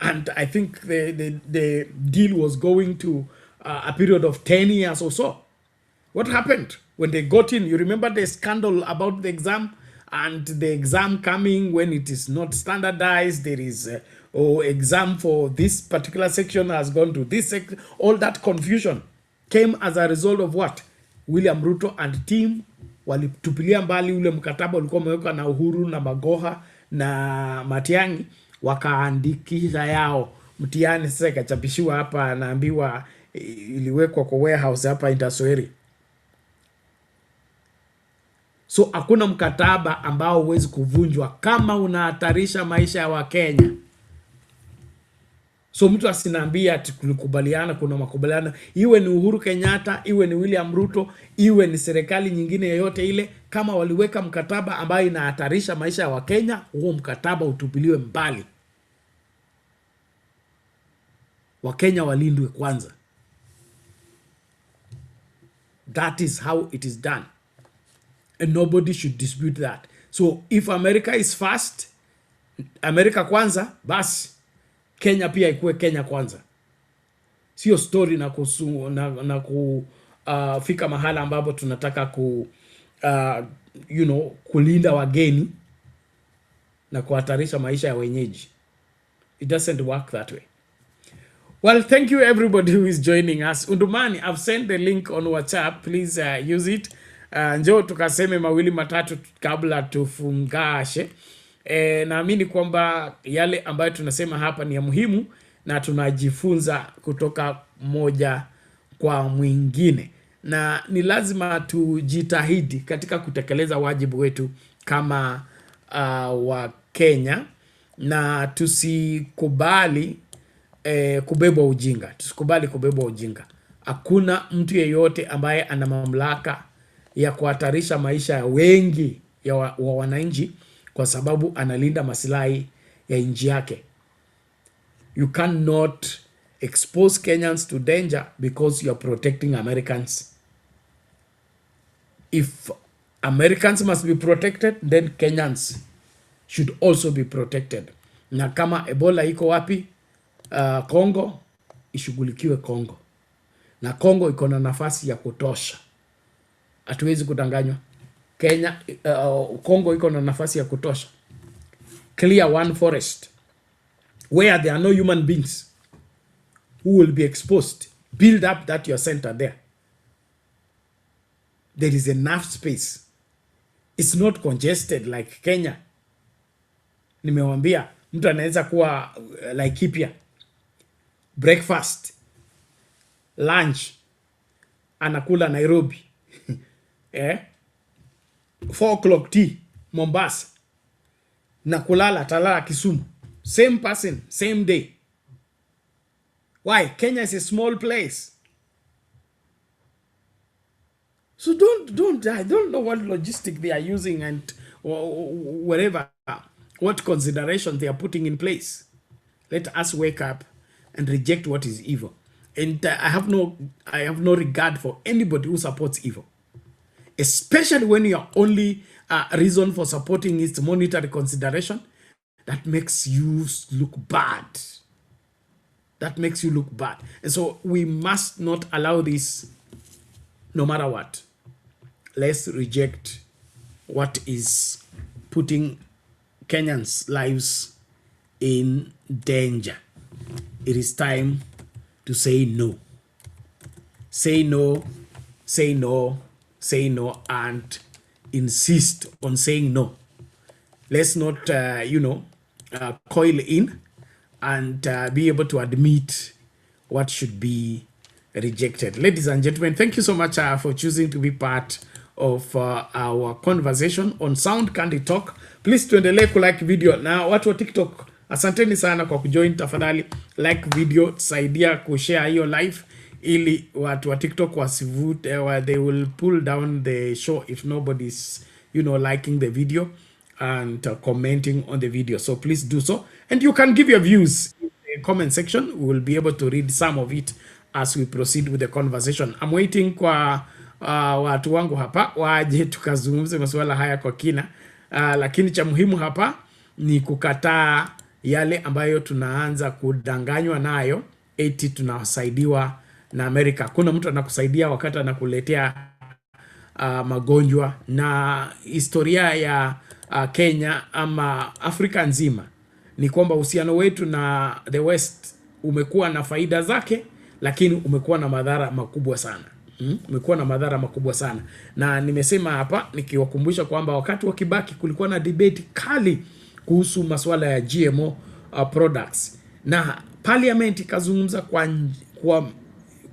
And I think the deal was going to a period of 10 years or so. What happened when they got in? You remember the scandal about the exam, and the exam coming when it is not standardized. There is exam for this particular section has gone to this section. All that confusion came as a result of what? William Ruto and team walitupilia mbali ule mkataba ulikuwa umewekwa na Uhuru na Magoha na Matiang'i, wakaandikisha yao mtihani. Sasa ikachapishiwa hapa, naambiwa iliwekwa kwa warehouse hapa Intasweri. So hakuna mkataba ambao huwezi kuvunjwa kama unahatarisha maisha ya Wakenya. So mtu asiniambia ati kulikubaliana, kuna makubaliano, iwe ni Uhuru Kenyatta, iwe ni William Ruto, iwe ni serikali nyingine yoyote ile, kama waliweka mkataba ambayo inahatarisha maisha ya Wakenya, huo mkataba utupiliwe mbali. Wakenya walindwe kwanza. That is how it is done. And nobody should dispute that. So if America is first, America kwanza, basi Kenya pia ikuwe Kenya kwanza. Sio story na kufika mahala ambapo tunataka kulinda wageni na kuhatarisha maisha ya wenyeji. It doesn't work that way. Well, thank you everybody who is joining us. Undumani, I've sent the link on WhatsApp. Please use it. Njoo tukaseme mawili matatu kabla tufungashe. Naamini kwamba yale ambayo tunasema hapa ni ya muhimu na tunajifunza kutoka moja kwa mwingine. Na ni lazima tujitahidi katika kutekeleza wajibu wetu kama wa Kenya, na tusikubali kubebwa ujinga. Tusikubali kubebwa ujinga. Hakuna mtu yeyote ambaye ana mamlaka ya kuhatarisha maisha ya wengi ya wananchi kwa sababu analinda maslahi ya nchi yake. You cannot expose Kenyans to danger because you are protecting Americans. If Americans must be protected, then Kenyans should also be protected. Na kama Ebola iko wapi? Congo, ishughulikiwe Congo. Na Congo iko na nafasi ya kutosha. Hatuwezi kudanganywa. Congo iko na nafasi ya kutosha. Clear one forest where there are no human beings who will be exposed. Build up that your center there. There is enough space. It's not congested like Kenya. Nimewambia mtu anaweza kuwa Laikipia, breakfast, lunch anakula Nairobi. 4 o'clock tea Mombasa, na kulala talala Kisumu. Same person, same day. Why? Kenya is a small place. So I don't know what logistic they are using and whatever, what consideration they are putting in place. Let us wake up and reject what is evil. And I have no regard for anybody who supports evil. Especially when your only reason for supporting is monetary consideration. That makes you look bad. That makes you look bad. And so we must not allow this no matter what. Let's reject what is putting Kenyans' lives in danger. It is time to say no. Say no, say no, say no, and insist on saying no. Let's not, coil in and be able to admit what should be rejected. Ladies and gentlemen, thank you so much for choosing to be part of our conversation on Sound Candy Talk. Please tuendelee kulike video. Na watu wa TikTok, asanteni sana kwa kujoin. Tafadhali like video, tusaidia kushare hiyo live ili watu wa TikTok wasivute, they will pull down the show if nobody's liking the video and commenting on the video. So please do so, and you can give your views in the comment section. We will be able to read some of it as we proceed with the conversation. I'm waiting kwa watu wangu hapa waje tukazungumze masuala haya kwa kina, lakini cha muhimu hapa ni kukataa yale ambayo tunaanza kudanganywa nayo eti tunasaidiwa na Amerika. Kuna mtu anakusaidia wakati anakuletea magonjwa. Na historia ya Kenya ama Afrika nzima ni kwamba uhusiano wetu na the West umekuwa na faida zake, lakini umekuwa na madhara makubwa sana. Umekuwa na madhara makubwa sana. Na nimesema hapa nikiwakumbusha kwamba wakati wa Kibaki kulikuwa na debate kali kuhusu masuala ya GMO products, na parliament ikazungumza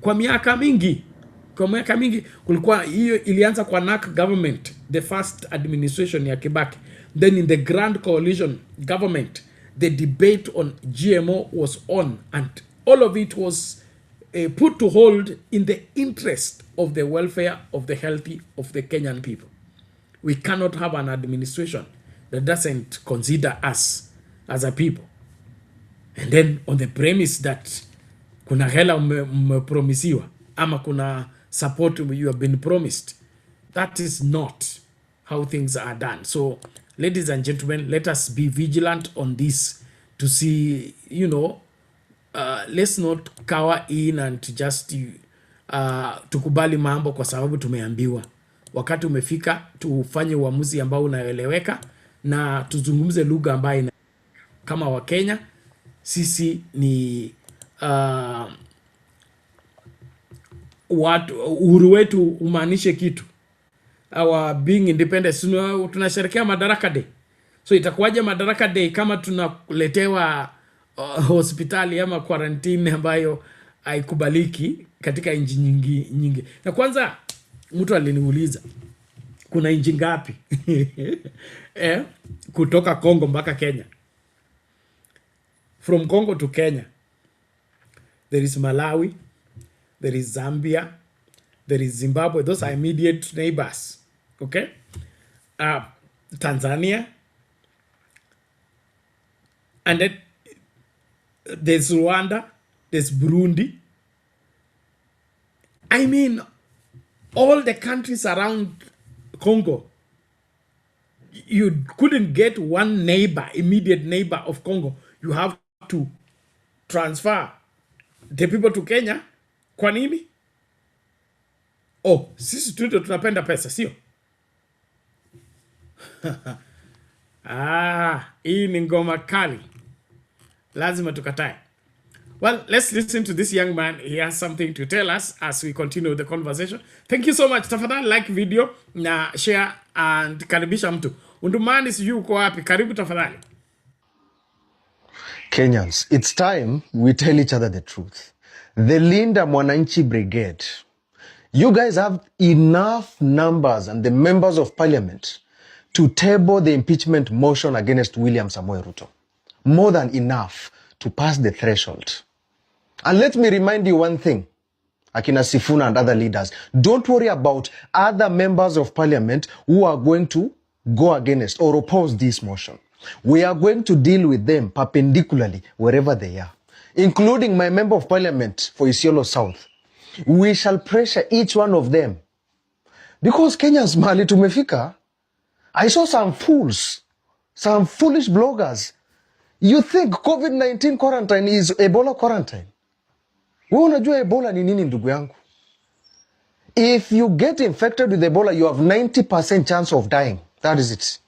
kwa miaka mingi. Kwa miaka mingi kulikuwa hiyo, ilianza kwa NAC government, the first administration ya Kibaki. Then in the Grand Coalition government, the debate on GMO was on, and all of it was put to hold in the interest of the welfare of the healthy of the Kenyan people. We cannot have an administration that doesn't consider us as a people. And then on the premise that kuna hela umepromisiwa ama kuna support you have been promised, that is not how things are done. So ladies and gentlemen, let us be vigilant on this to see, let's not cower in and just tukubali mambo kwa sababu tumeambiwa. Wakati umefika tufanye uamuzi ambao unaeleweka na tuzungumze lugha ambayo kama wa Kenya sisi ni uhuru wetu umaanishe kitu. Our being independent, tunasherehekea Madaraka Day. So itakuwaje Madaraka Day kama tunaletewa hospitali ama quarantine ambayo haikubaliki katika nchi nyingi. Na kwanza mtu aliniuliza kuna nchi ngapi kutoka Congo mpaka Kenya. From Congo to Kenya, there is Malawi, there is Zambia, there is Zimbabwe. Those are immediate neighbors. Okay? Tanzania. And then there's Rwanda, there's Burundi. I mean, all the countries around Congo, you couldn't get one neighbor, immediate neighbor of Congo. You have to transfer the people to Kenya. Kwa nini? Sisi tuto tunapenda pesa, sio? Hii ni ngoma kali. Lazima tukatae. Well, let's listen to this young man. He has something to tell us as we continue the conversation. Thank you so much. Tafadhali like video na share and karibisha mtu. Undumani sijui uko wapi. Karibu tafadhali. Kenyans, it's time we tell each other the truth. The Linda Mwananchi Brigade, you guys have enough numbers and the members of parliament to table the impeachment motion against William Samoei Ruto. More than enough to pass the threshold. And let me remind you one thing, Akina Sifuna and other leaders, don't worry about other members of parliament who are going to go against or oppose this motion. We are going to deal with them perpendicularly wherever they are, including my member of parliament for Isiolo South. We shall pressure each one of them. Because Kenyans mali tumefika, I saw some fools, some foolish bloggers. You think COVID-19 quarantine is Ebola quarantine? Wewe unajua Ebola ni nini ndugu yangu? If you get infected with Ebola, you have 90% chance of dying. That is it.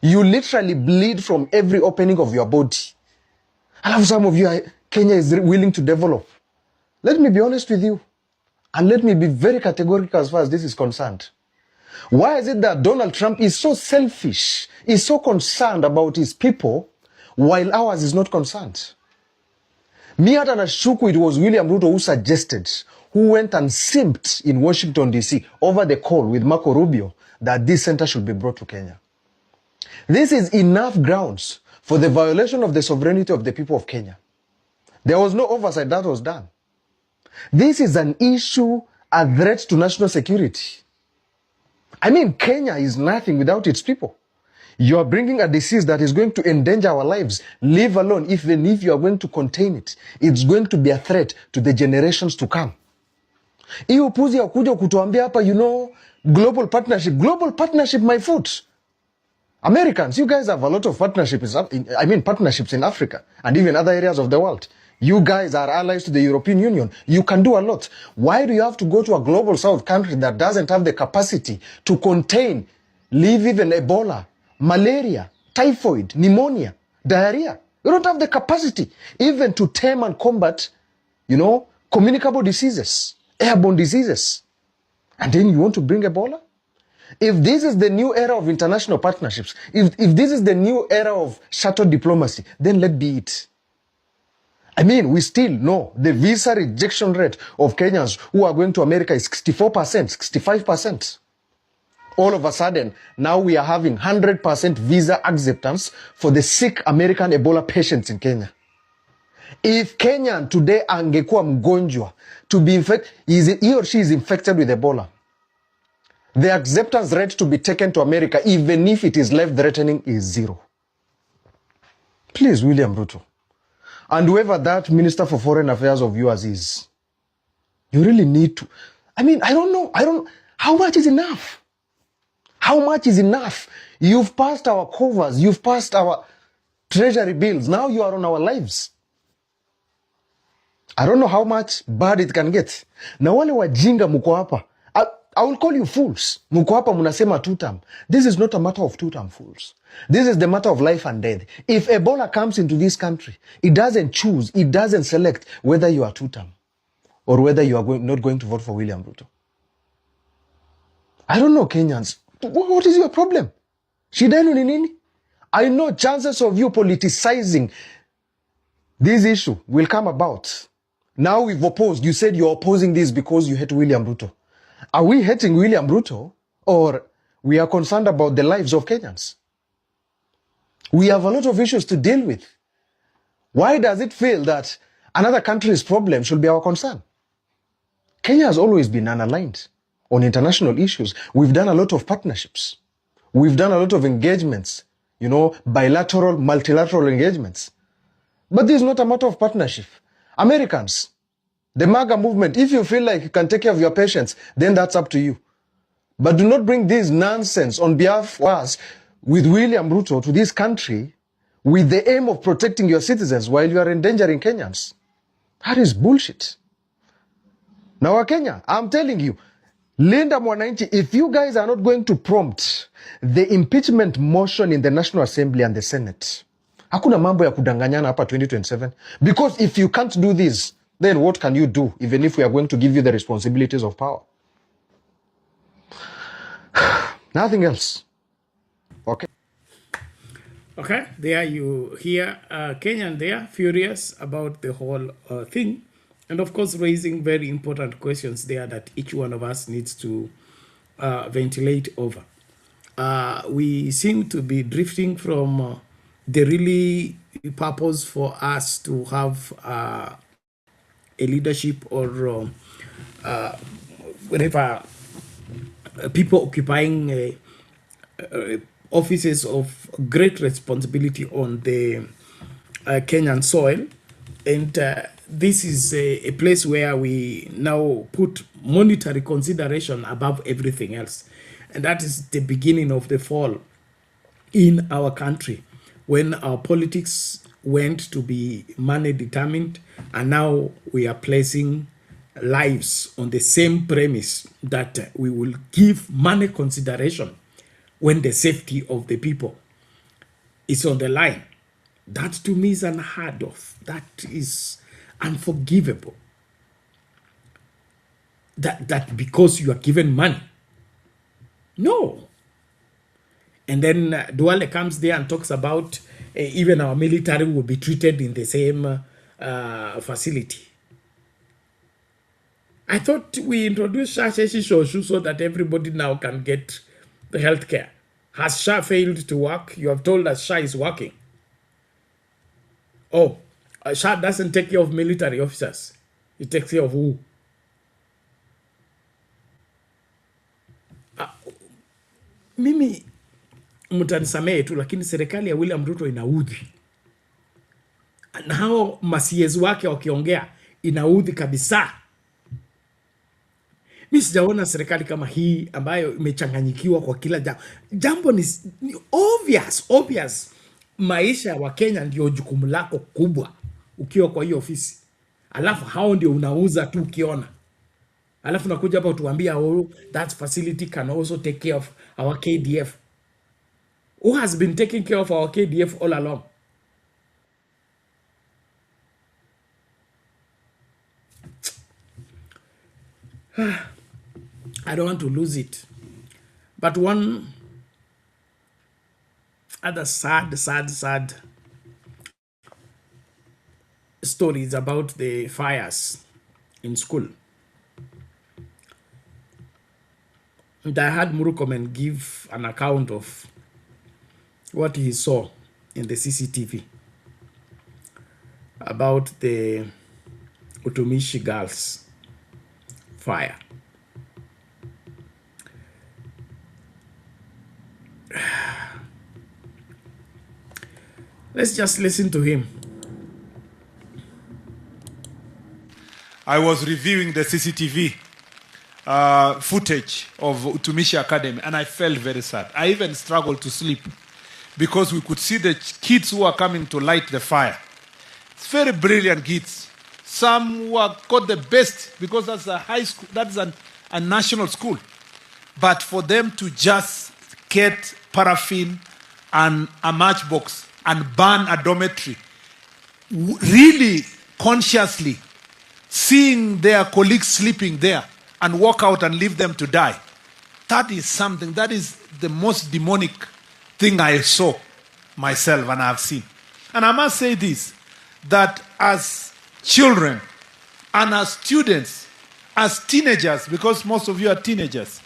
You literally bleed from every opening of your body. I love some of you, Kenya is willing to develop. Let me be honest with you. And let me be very categorical as far as this is concerned. Why is it that Donald Trump is so selfish, is so concerned about his people, while ours is not concerned? Me hata nashuku it was William Ruto who suggested, who went and simped in Washington, D.C. over the call with Marco Rubio that this center should be brought to Kenya. This is enough grounds for the violation of the sovereignty of the people of Kenya. There was no oversight that was done. This is an issue, a threat to national security. I mean, Kenya is nothing without its people. You are bringing a disease that is going to endanger our lives, leave alone, even if you are going to contain it. It's going to be a threat to the generations to come. Hii upuzi ya kuja kutuambia hapa, global partnership, my foot. Americans, you guys have a lot of partnerships in Africa and even other areas of the world. You guys are allies to the European Union. You can do a lot. Why do you have to go to a global south country that doesn't have the capacity to contain, leave even Ebola, malaria, typhoid, pneumonia, diarrhea? You don't have the capacity even to tame and combat, communicable diseases, airborne diseases. And then you want to bring Ebola? If this is the new era of international partnerships, if this is the new era of shuttle diplomacy, then let be it. I mean, we still know the visa rejection rate of Kenyans who are going to America is 64%, 65%. All of a sudden, now we are having 100% visa acceptance for the sick American Ebola patients in Kenya. If Kenyan today angekuwa mgonjwa to be infected, he or she is infected with Ebola, the acceptance rate to be taken to America, even if it is life-threatening, is 0. Please, William Ruto, and whoever that Minister for Foreign Affairs of yours is, you really need to. I mean, I don't know. How much is enough? How much is enough? You've passed our covers. You've passed our treasury bills. Now you are on our lives. I don't know how much bad it can get. Na wale wajinga muko hapa, I will call you fools. Muko hapa munasema two-term. This is not a matter of two-term, fools. This is the matter of life and death. If Ebola comes into this country, it doesn't choose, it doesn't select whether you are two-term or whether you are not going to vote for William Ruto. I don't know, Kenyans. What is your problem? Shida yenu ni nini? I know chances of you politicizing this issue will come about. Now we've opposed. You said you're opposing this because you hate William Ruto. Are we hating William Ruto, or we are concerned about the lives of Kenyans? We have a lot of issues to deal with. Why does it feel that another country's problem should be our concern? Kenya has always been unaligned on international issues. We've done a lot of partnerships. We've done a lot of engagements, bilateral, multilateral engagements. But this is not a matter of partnership. Americans, the MAGA movement, if you feel like you can take care of your patients, then that's up to you. But do not bring this nonsense on behalf of us with William Ruto to this country with the aim of protecting your citizens while you are endangering Kenyans. That is bullshit. Now, Kenya, I'm telling you, Linda Mwananchi, if you guys are not going to prompt the impeachment motion in the National Assembly and the Senate, hakuna mambo ya kudanganyana hapa 2027. Because if you can't do this, then what can you do, even if we are going to give you the responsibilities of power? Nothing else. Okay. Okay, there you hear Kenyan there, furious about the whole thing. And of course, raising very important questions there that each one of us needs to ventilate over. We seem to be drifting from the really purpose for us to have a leadership or whatever people occupying offices of great responsibility on the Kenyan soil. And this is a place where we now put monetary consideration above everything else. And that is the beginning of the fall in our country, when our politics went to be money determined, and now we are placing lives on the same premise that we will give money consideration when the safety of the people is on the line. That to me is unheard of. That is unforgivable. That because you are given money. No. And then Duale comes there and talks about even our military will be treated in the same facility. I thought we introduced SHA Shoshu so that everybody now can get the health care. Has SHA failed to work? You have told us SHA is working. Oh, SHA doesn't take care of military officers. It takes care of who? Mimi mtanisamehe tu, lakini serikali ya William Ruto inaudhi. Na hao masiezi wake wakiongea inaudhi kabisa. Mimi sijaona serikali kama hii ambayo imechanganyikiwa kwa kila jambo. Jambo ni obvious. Maisha wa Kenya ndio jukumu lako kubwa ukiwa kwa hiyo ofisi. Alafu hao ndio unauza tu ukiona. Alafu nakuja hapa utuambia, oh, that facility can also take care of our KDF. Who has been taking care of our KDF all along? I don't want to lose it. But one other sad story is about the fires in school. And I had Murukomen give an account of what he saw in the CCTV about the Utumishi girls fire. Let's just listen to him. I was reviewing the CCTV footage of Utumishi Academy, and I felt very sad. I even struggled to sleep because we could see the kids who are coming to light the fire. It's very brilliant kids. Some who have got the best because that's a high school, that's a national school. But for them to just get paraffin and a matchbox and burn a dormitory, really consciously seeing their colleagues sleeping there and walk out and leave them to die, that is something, that is the most demonic thing I saw myself and I've seen. And I must say this, that as children and as students, as teenagers, because most of you are teenagers,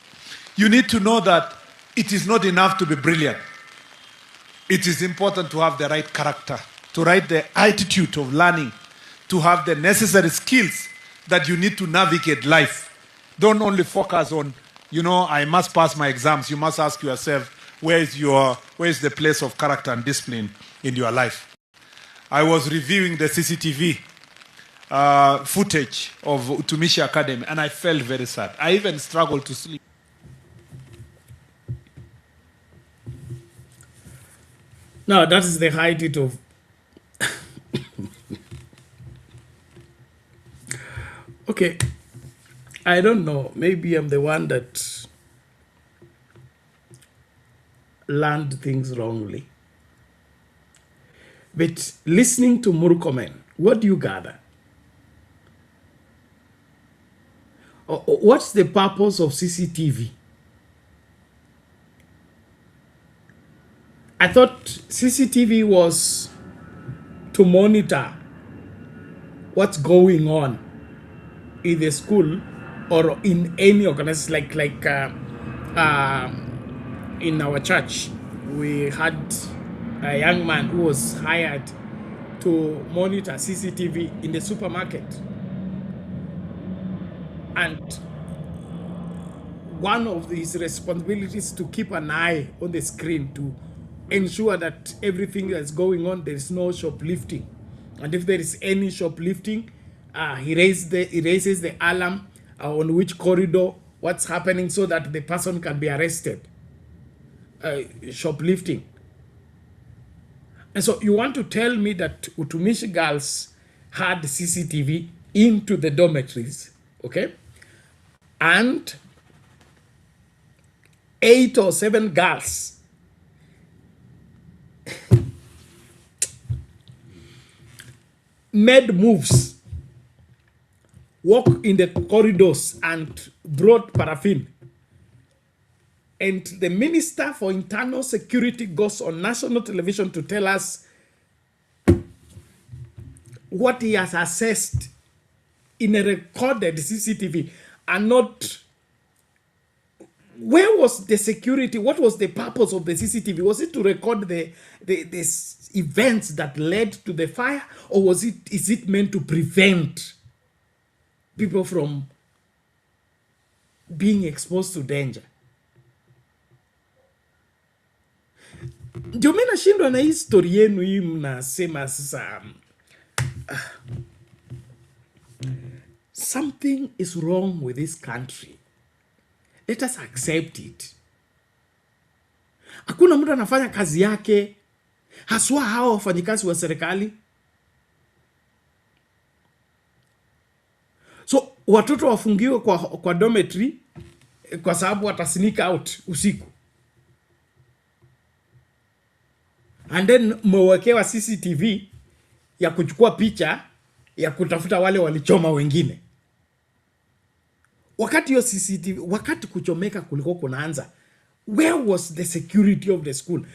you need to know that it is not enough to be brilliant. It is important to have the right character, to have the attitude of learning, to have the necessary skills that you need to navigate life. Don't only focus on, I must pass my exams. You must ask yourself, where is the place of character and discipline in your life? I was reviewing the CCTV footage of Utumishi Academy, and I felt very sad. I even struggled to sleep. Now, that is the height of okay, I don't know. Maybe I'm the one that learned things wrongly. But listening to Murukomen, what do you gather? What's the purpose of CCTV? I thought CCTV was to monitor what's going on in the school or in any organization, like in our church. We had a young man who was hired to monitor CCTV in the supermarket. And one of his responsibilities to keep an eye on the screen to ensure that everything that's going on, there is no shoplifting. And if there is any shoplifting, he raises the alarm on which corridor, what's happening, so that the person can be arrested. Shoplifting. And so you want to tell me that Utumishi girls had CCTV into the dormitories, okay? And 8 or 7 girls made moves, walked in the corridors and brought paraffin. And the Minister for Internal Security goes on national television to tell us what he has assessed in a recorded CCTV and not. Where was the security? What was the purpose of the CCTV? Was it to record the events that led to the fire, or is it meant to prevent people from being exposed to danger? Ndio mimi nashindwa na hii story yenu hii mnasema sasa. Something is wrong with this country. Let us accept it. Hakuna mtu anafanya kazi yake, haswa hao wafanyikazi wa serikali. So watoto wafungiwe kwa dormitory kwa sababu wata sneak out usiku. And then mwekewa CCTV ya kuchukua picha ya kutafuta wale walichoma wengine. Wakati hiyo CCTV, wakati kuchomeka kulikuwa kunaanza, where was the security of the school?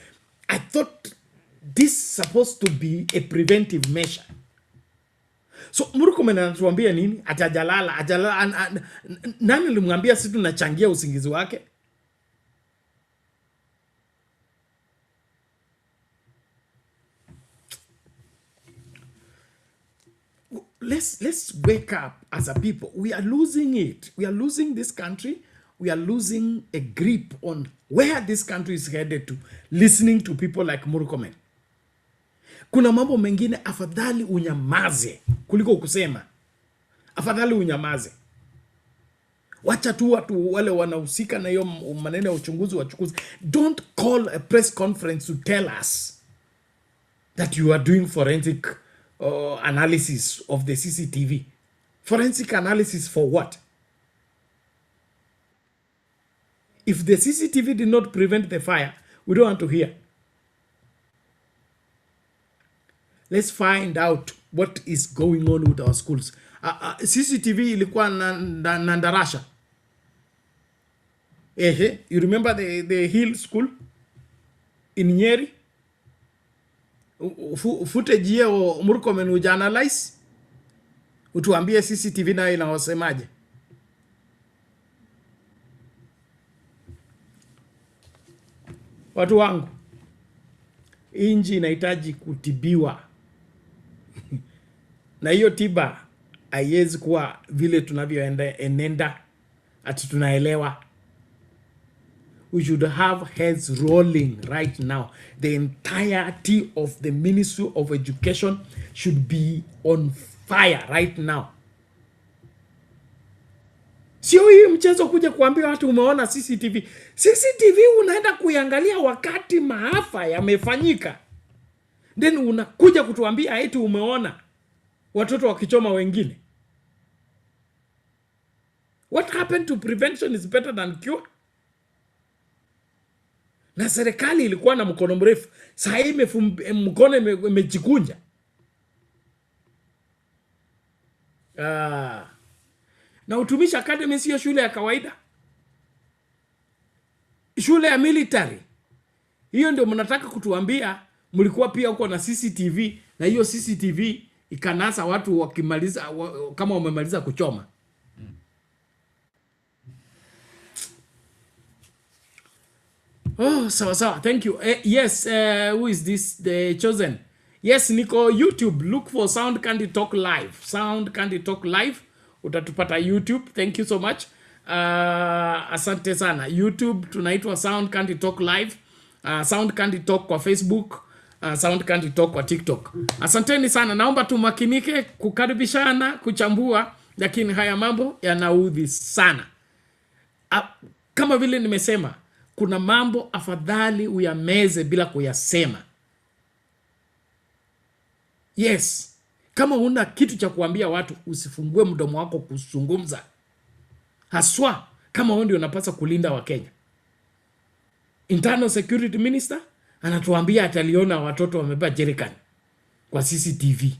I thought this supposed to be a preventive measure. So Murkomen anatuambia nini? Ajalala. Nani alimwambia sisi tunachangia usingizi wake? Let's wake up as a people. We are losing it. We are losing this country. We are losing a grip on where this country is headed to, listening to people like Murkomen. Kuna mambo mengine afadhali unyamaze kuliko kusema. Afadhali unyamaze. Wacha tu watu wale wanahusika na hiyo maneno ya uchunguzi wachukuzi. Don't call a press conference to tell us that you are doing forensic analysis of the CCTV. Forensic analysis for what? If the CCTV did not prevent the fire, we don't want to hear. Let's find out what is going on with our schools. CCTV ilikuwa na Ndarasha. You remember the Hill School in Nyeri? Footage hiyo Murkomen uja-analyze, utuambie CCTV nayo inawasemaje. Watu wangu, inji inahitaji kutibiwa. Na hiyo tiba haiwezi kuwa vile tunavyoenenda ati tunaelewa. We should have heads rolling right now. The entirety of the Ministry of Education should be on fire right now. Sio hii mchezo kuja kuambia watu umeona CCTV. CCTV unaenda kuiangalia wakati maafa yamefanyika. Then unakuja kutuambia eti umeona watoto wakichoma wengine. What happened to prevention is better than cure? Na serikali ilikuwa na mkono mrefu. Sasa hii mkono imejikunja. Na utumishi academy sio shule ya kawaida. Shule ya military. Hiyo ndio mnataka kutuambia mlikuwa pia uko na CCTV na hiyo CCTV ikanasa watu wakimaliza kama wamemaliza kuchoma. Oh, sawa. Thank you. Yes, who is this? The chosen. Yes, niko YouTube. Look for Sound Candy Talk Live. Sound Candy Talk Live. Utatupata YouTube. Thank you so much. Asante sana. YouTube tunaitwa Sound Candy Talk Live. Sound Candy Talk kwa Facebook. Sound Candy Talk kwa TikTok. Asanteni sana. Naomba tumakinike kukaribishana, kuchambua, lakini haya mambo yanaudhi sana. Kama vile nimesema, kuna mambo afadhali uyameze bila kuyasema. Yes. Kama una kitu cha kuambia watu, usifungue mdomo wako kuzungumza. Haswa kama wewe ndio unapaswa kulinda Wakenya. Internal Security Minister anatuambia ataliona watoto wamebeba jerrycan kwa CCTV.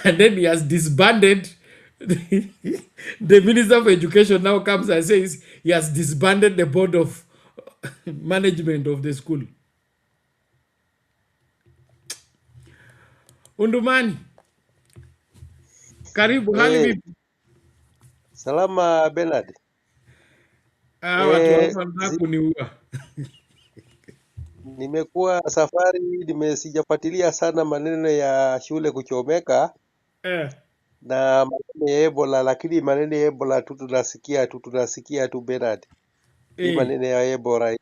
And then he has disbanded. The Minister of Education now comes and says he has disbanded the board of management of the school. Undumani, karibu, hali vipi? Salama Bernard. Watu hapa wanataka kuniua. Nimekuwa safari, sijafuatilia sana maneno ya shule kuchomeka na maneno ya Ebola, lakini maneno ya Ebola tunasikia tu Bernard. Hii maneno ya Ebola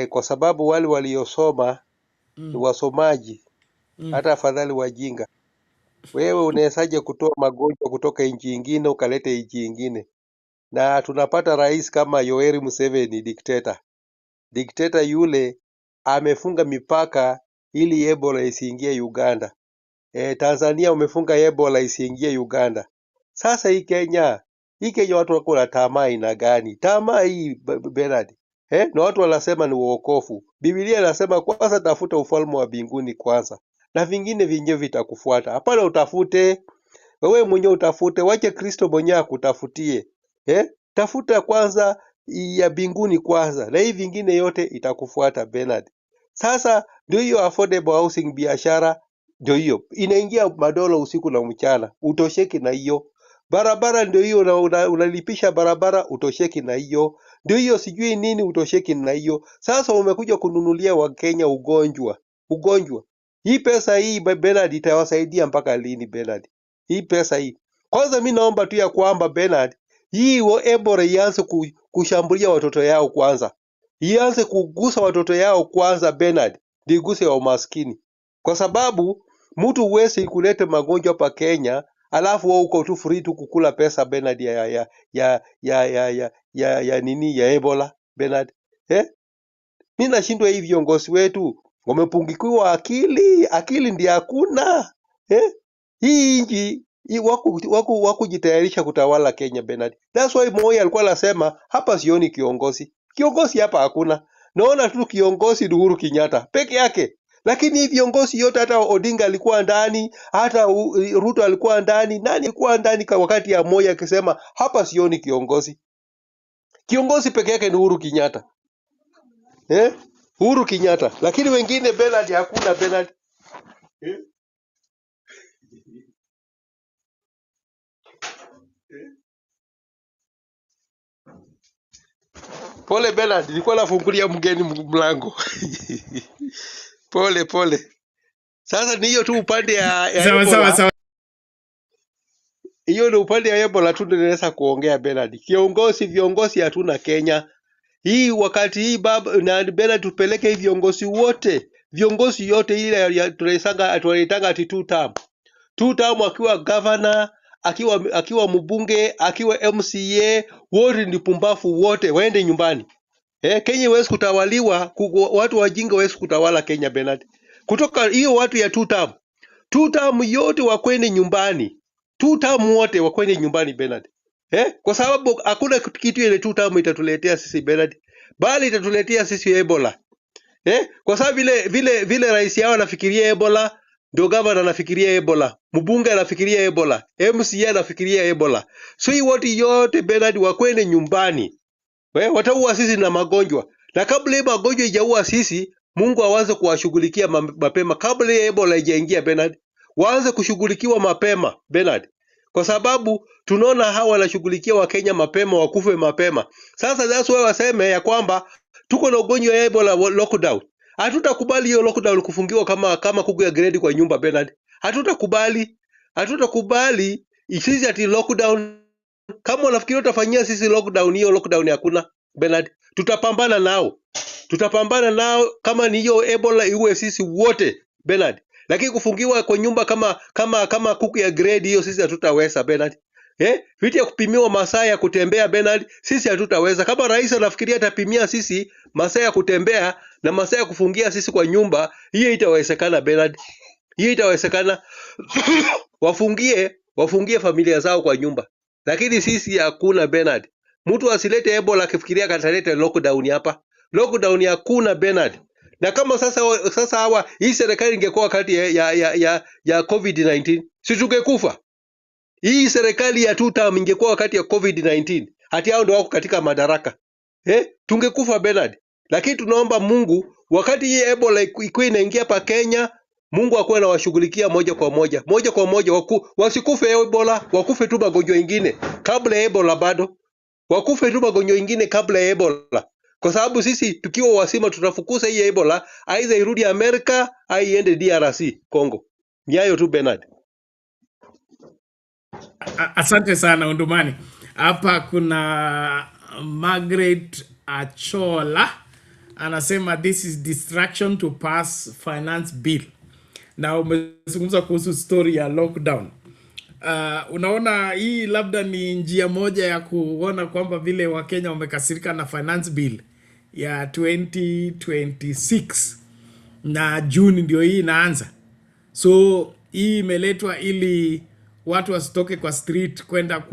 kwa sababu wale waliosoma ni wasomaji, hata afadhali wajinga. Wewe unawezaje kutoa magonjwa kutoka nchi nyingine ukalete nchi nyingine? Na tunapata rais kama Yoweri Museveni, dikteta yule amefunga mipaka ili Ebola isiingie Uganda. Tanzania umefunga Ebola isiingie Uganda. Sasa hii Kenya watu wako na tamaa ina gani? Tamaa hii Bernard. Na watu wanasema ni uokofu. Biblia inasema kwanza tafuta ufalme wa mbinguni kwanza, na vingine vinyewe vitakufuata. Hapana utafute wewe mwenyewe, utafute, wache Kristo mwenyewe akutafutie. Tafuta kwanza ya mbinguni kwanza, na hii vingine yote itakufuata Bernard. Sasa ndio hiyo affordable housing, biashara ndio hiyo inaingia madola usiku na mchana, utosheki na hiyo. Barabara ndio hiyo, unalipisha barabara, utosheki na hiyo. Ndio hiyo sijui nini, utosheki na hiyo. Sasa umekuja kununulia Wakenya ugonjwa. Hii pesa hii Bernard itawasaidia mpaka lini Bernard? Hii pesa hii. Kwanza mimi naomba tu ya kwamba Bernard, hii Ebola ianze kushambulia watoto yao kwanza. Ianze kugusa watoto yao kwanza Bernard, diguse ya umaskini. Kwa sababu mtu huwezi kuleta magonjwa hapa Kenya, alafu wewe uko tu free tu kukula pesa Bernard ya Ebola Bernard. Mimi nashindwa hii viongozi wetu wamepungukiwa akili ndio hakuna. Hii nchi wakujitayarisha kutawala Kenya Bernard. That's why Moi alikuwa anasema hapa sioni kiongozi. Kiongozi hapa hakuna. Naona tu kiongozi Uhuru Kenyatta peke yake. Lakini hii viongozi yote, hata Odinga alikuwa ndani, hata Ruto alikuwa ndani. Nani alikuwa ndani wakati ya Moi akisema hapa sioni kiongozi? Kiongozi peke yake ni Uhuru Kenyatta. Uhuru Kenyatta. Lakini wengine Bernard hakuna Bernard. Pole Bernard, nilikuwa nafungulia mgeni mlango. Pole. Sasa ni hiyo tu upande ya sawa. Hiyo ni upande ya Ebola tu ndio naweza kuongea Bernard. Viongozi hatuna Kenya. Hii wakati hii na Bernard tupeleke hii viongozi yote ile tunaitanga ati 2 term. 2 term akiwa governor, akiwa mbunge, akiwa MCA, wote ni pumbafu, wote waende nyumbani. Kenya haiwezi kutawaliwa, watu wajinga hawezi kutawala Kenya Bernard. Kutoka hiyo watu ya 2 term. 2 term yote wakwende nyumbani. 2 term wote wakwende nyumbani Bernard. Kwa sababu hakuna kitu ile 2 term itatuletea sisi Bernard, bali itatuletea sisi Ebola. Kwa sababu vile rais yao anafikiria Ebola, ndio governor anafikiria Ebola, mbunge anafikiria Ebola, MCA anafikiria Ebola. So hii watu yote Bernard wakwende nyumbani. Wataua sisi na magonjwa. Na kabla hii magonjwa ijaua sisi, Mungu awanze kuwashughulikia mapema kabla ya Ebola ijaingia Bernard. Waanze kushughulikiwa mapema Bernard. Kwa sababu tunaona hawa wanashughulikia Wakenya mapema, wakufe mapema. Sasa that's why waseme ya kwamba tuko na ugonjwa ya Ebola lockdown. Hatutakubali hiyo lockdown kufungiwa kama kuku ya grade kwa nyumba Bernard. Hatutakubali sisi ati lockdown. Kama unafikiri utafanyia sisi lockdown, hiyo lockdown hakuna Bernard. Tutapambana nao kama ni hiyo Ebola iwe sisi wote Bernard. Lakini kufungiwa kwa nyumba kama kuku ya grade, hiyo sisi hatutaweza Bernard. Vitu ya kupimiwa masaa ya kutembea Bernard, sisi hatutaweza. Kama rais anafikiria atapimia sisi masaa ya kutembea na masaa ya kufungia sisi kwa nyumba, hiyo itawezekana Bernard. Hiyo itawezekana. Wafungie familia zao kwa nyumba. Lakini sisi hakuna Bernard. Mtu asilete Ebola akifikiria katalete lockdown hapa. Lockdown hakuna Bernard. Na kama sasa hawa hii serikali ingekuwa wakati ya COVID-19, si tungekufa? Hii serikali ya 2 term ingekuwa wakati ya COVID-19. Hati hao ndio wako katika madaraka. Tungekufa Bernard. Lakini tunaomba Mungu wakati hii Ebola ikuwa inaingia pa Kenya, Mungu akuwe anawashughulikia moja kwa moja. Moja kwa moja wasikufe Ebola, wakufe tu magonjwa ingine kabla ya Ebola bado. Wakufe tu magonjwa ingine kabla ya Ebola. Kwa sababu sisi tukiwa wasima tutafukuza hii Ebola, aidha irudi Amerika, au iende DRC Congo. Nyayo tu Bernard. Asante sana Undumani. Hapa kuna Margaret Achola anasema this is distraction to pass finance bill. Na umezungumza kuhusu story ya lockdown. Unaona hii labda ni njia moja ya kuona kwamba vile Wakenya wamekasirika na finance bill ya 2026 na June ndio hii inaanza. So hii imeletwa ili watu wasitoke kwa street kwenda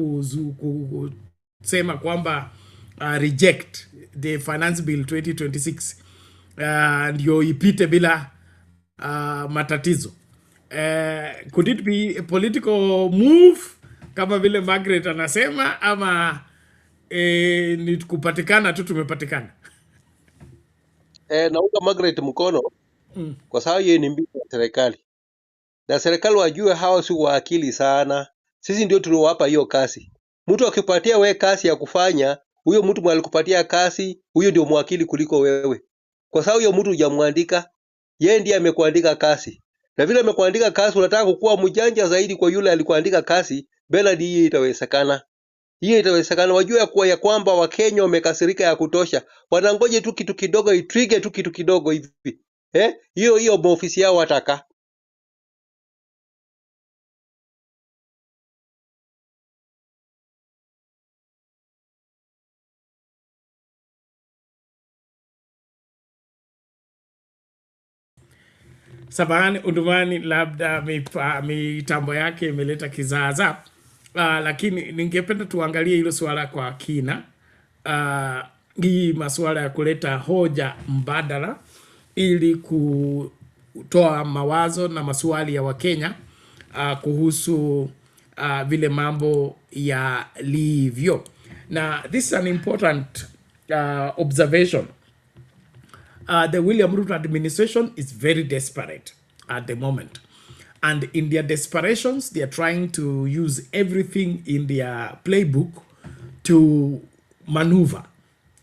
kusema kwamba reject the finance bill 2026 ndio ipite bila matatizo. Could it be a political move kama vile Margaret anasema, ama ni kupatikana tu tumepatikana? Naunga Margaret mkono kwa sababu yeye ni mbinu ya serikali. Na serikali wajue hawa si waakili sana. Sisi ndio tuliowapa hiyo kazi. Mtu akipatia we kazi ya kufanya, huyo mtu mwenye alikupatia kazi, huyo ndio mwakili kuliko wewe. Kwa sababu huyo mtu hujamwandika, yeye ndiye amekuandika kazi. Na vile amekuandika kazi unataka kukuwa mjanja zaidi kwa yule alikuandika kazi, Bernard, hii itawezekana. Hii itawezekana. Wajue ya kwamba Wakenya wamekasirika ya kutosha. Wanangoje tu kitu kidogo itrige tu kitu kidogo hivi. Hiyo maofisi yao wataka. Sabahani Undumani, labda mitambo yake imeleta kizaazaa, lakini ningependa tuangalie hilo swala kwa kina. Hii masuala ya kuleta hoja mbadala ili kutoa mawazo na maswali ya Wakenya kuhusu vile mambo yalivyo. Na this is an important observation. The William Ruto administration is very desperate at the moment. And in their desperations, they are trying to use everything in their playbook to maneuver.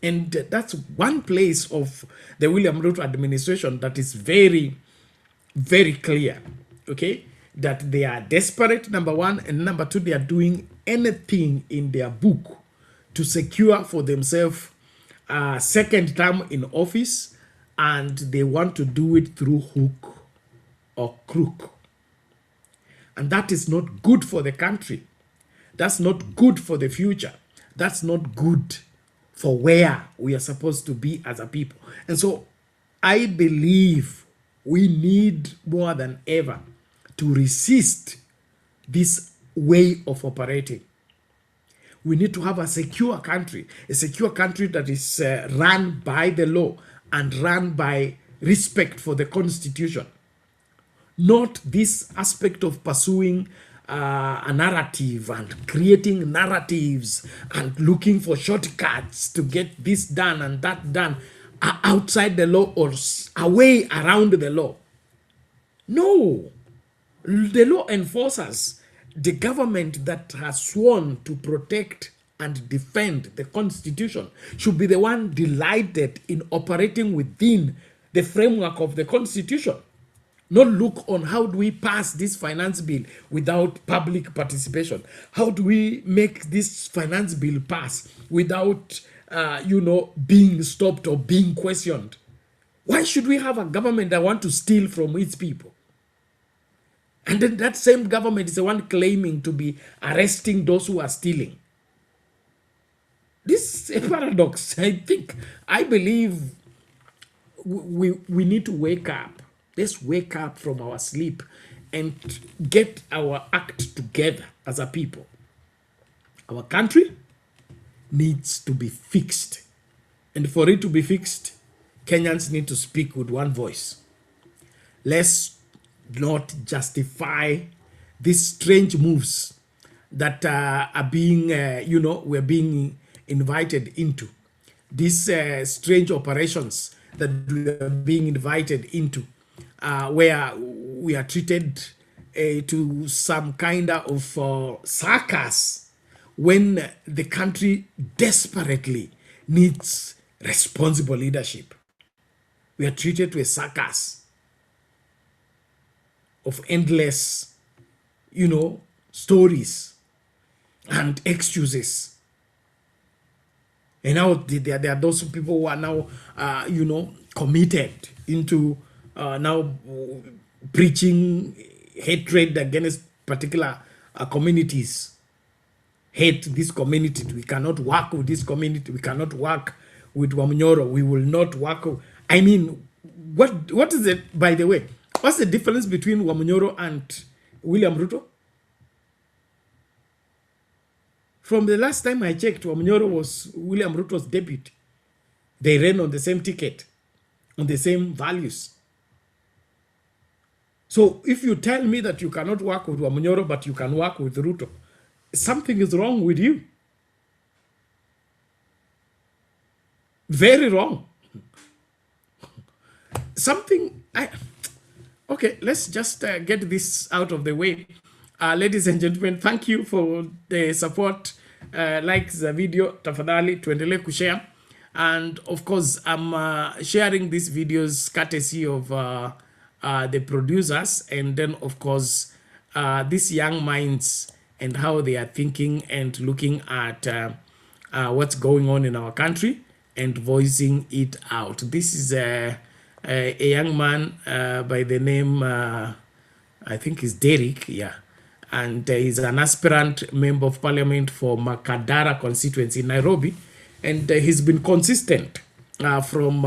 And that's one place of the William Ruto administration that is very, very clear, okay? That they are desperate, number one, and number two, they are doing anything in their book to secure for themselves a second term in office, and they want to do it through hook or crook. And that is not good for the country. That's not good for the future. That's not good for where we are supposed to be as a people. And so I believe we need more than ever to resist this way of operating. We need to have a secure country that is run by the law and run by respect for the Constitution. Not this aspect of pursuing a narrative and creating narratives and looking for shortcuts to get this done and that done outside the law or away around the law. No. The law enforcers, the government that has sworn to protect and defend the Constitution, should be the one delighted in operating within the framework of the Constitution. Not look on how do we pass this finance bill without public participation. How do we make this finance bill pass without, being stopped or being questioned? Why should we have a government that want to steal from its people? And then that same government is the one claiming to be arresting those who are stealing. This is a paradox. I believe we need to wake up. Let's wake up from our sleep and get our act together as a people. Our country needs to be fixed. And for it to be fixed, Kenyans need to speak with one voice. Let's not justify these strange moves that are being, we're being invited into. These strange operations that we are being invited into, where we are treated to some kind of circus when the country desperately needs responsible leadership. We are treated to a circus of endless, stories and excuses. And now there are those people who are now, committed into now preaching hatred against particular communities. Hate this community. We cannot work with this community. We cannot work with Wamunyoro. We will not work. I mean, what is it, by the way? What's the difference between Wamunyoro and William Ruto? From the last time I checked, Wamunyoro was William Ruto's deputy. They ran on the same ticket, on the same values. So if you tell me that you cannot work with Wamunyoro, but you can work with Ruto, something is wrong with you. Very wrong. Okay, let's just get this out of the way. Ladies and gentlemen, thank you for the support. Like the video, tafadhali, tuendelee kushare. And of course, I'm sharing these videos courtesy of the producers, and then of course, these young minds and how they are thinking and looking at what's going on in our country and voicing it out. This is a young man by the name, I think is Derek, yeah. And he's an aspirant member of parliament for Makadara constituency in Nairobi. And he's been consistent from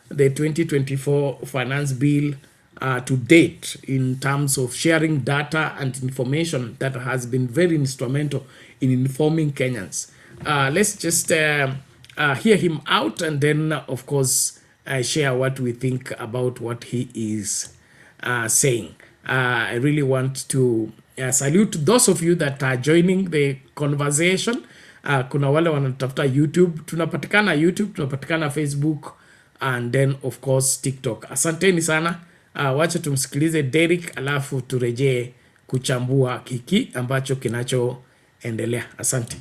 the 2024 finance bill to date in terms of sharing data and information that has been very instrumental in informing Kenyans. Let's just hear him out, and then, of course, share what we think about what he is saying. I really want to salute those of you that are joining the conversation. Kuna wale wanatafuta YouTube, tunapatikana YouTube, tunapatikana Facebook, and then of course TikTok. Asanteni sana. Wacha tumsikilize Derek, alafu turejee kuchambua kiki ambacho kinachoendelea. Asante.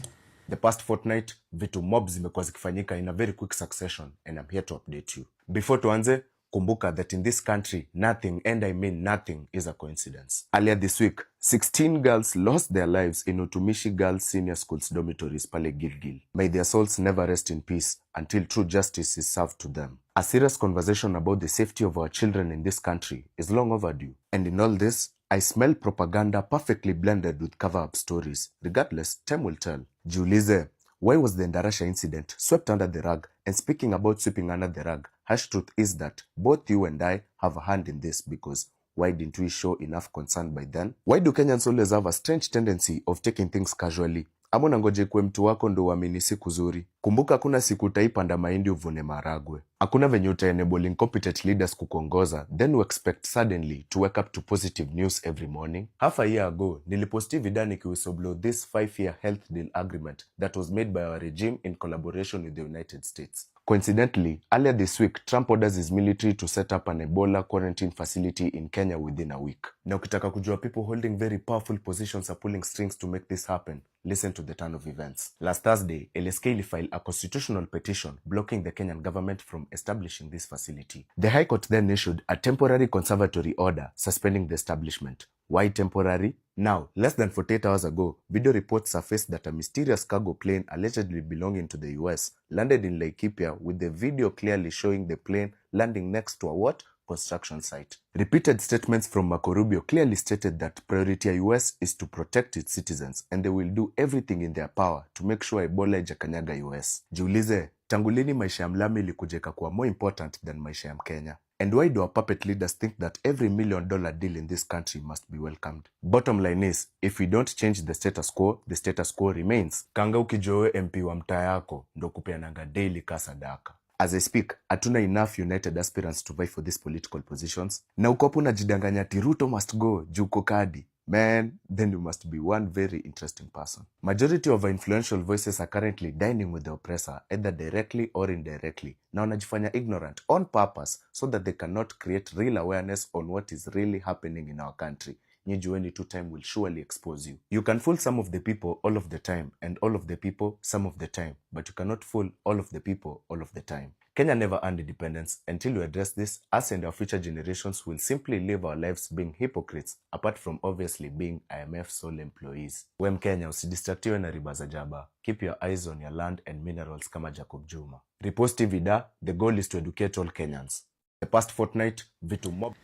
The past fortnight, vitu mob zimekuwa zikifanyika in a very quick succession, and I'm here to update you. Before tuanze, kumbuka that in this country, nothing, and I mean nothing, is a coincidence. Earlier this week, 16 girls lost their lives in Utumishi Girls Senior School's dormitories pale Gilgil. May their souls never rest in peace until true justice is served to them. A serious conversation about the safety of our children in this country is long overdue. And in all this, I smell propaganda perfectly blended with cover-up stories. Regardless, time will tell. Jiulize, why was the Ndarasha incident swept under the rug? And speaking about sweeping under the rug, harsh truth is that both you and I have a hand in this, because why didn't we show enough concern by then? Why do Kenyans always have a strange tendency of taking things casually? Ama unangoje kuwe mtu wako ndo uamini siku zuri? Kumbuka kuna siku utaipanda mahindi uvune maragwe. Hakuna venye utaenable incompetent leaders kukongoza, then we expect suddenly to wake up to positive news every morning. Half a year ago, niliposti vida nikiwhistleblow this 5-year health deal agreement that was made by our regime in collaboration with the United States. Coincidentally, earlier this week, Trump orders his military to set up an Ebola quarantine facility in Kenya within a week. Now, ukitaka kujua people holding very powerful positions are pulling strings to make this happen, listen to the turn of events. Last Thursday, LSK filed a constitutional petition blocking the Kenyan government from establishing this facility. The High Court then issued a temporary conservatory order suspending the establishment. Why temporary? Now, less than 48 hours ago, video reports surfaced that a mysterious cargo plane allegedly belonging to the US landed in Laikipia, with the video clearly showing the plane landing next to a what? Construction site. Repeated statements from Marco Rubio clearly stated that priority US is to protect its citizens, and they will do everything in their power to make sure Ebola ijakanyaga US. Jiulize, tangu lini maisha ya mlami ilikujeka kuwa more important than maisha ya Mkenya? And why do our puppet leaders think that every $1 million deal in this country must be welcomed? Bottom line is, if we don't change the status quo remains. Kanga ukijoe MP wa mtaa yako ndo kupeananga daily kasadaka. As I speak, hatuna enough united aspirants to vie for these political positions. Na uko hapo unajidanganya ati Ruto must go, juko kadi. Man, then you must be one very interesting person. Majority of our influential voices are currently dining with the oppressor, either directly or indirectly. Na wanajifanya ignorant on purpose so that they cannot create real awareness on what is really happening in our country. Nyijueni to time will surely expose you. You can fool some of the people all of the time, and all of the people some of the time, but you cannot fool all of the people all of the time. Kenya never earned independence. Until we address this, us and our future generations will simply live our lives being hypocrites, apart from obviously being IMF sole employees. We Mkenya, usidistractiwe na riba za jaba. Keep your eyes on your land and minerals kama Jacob Juma. Repost TV da, the goal is to educate all Kenyans. The past fortnight, vitu mob.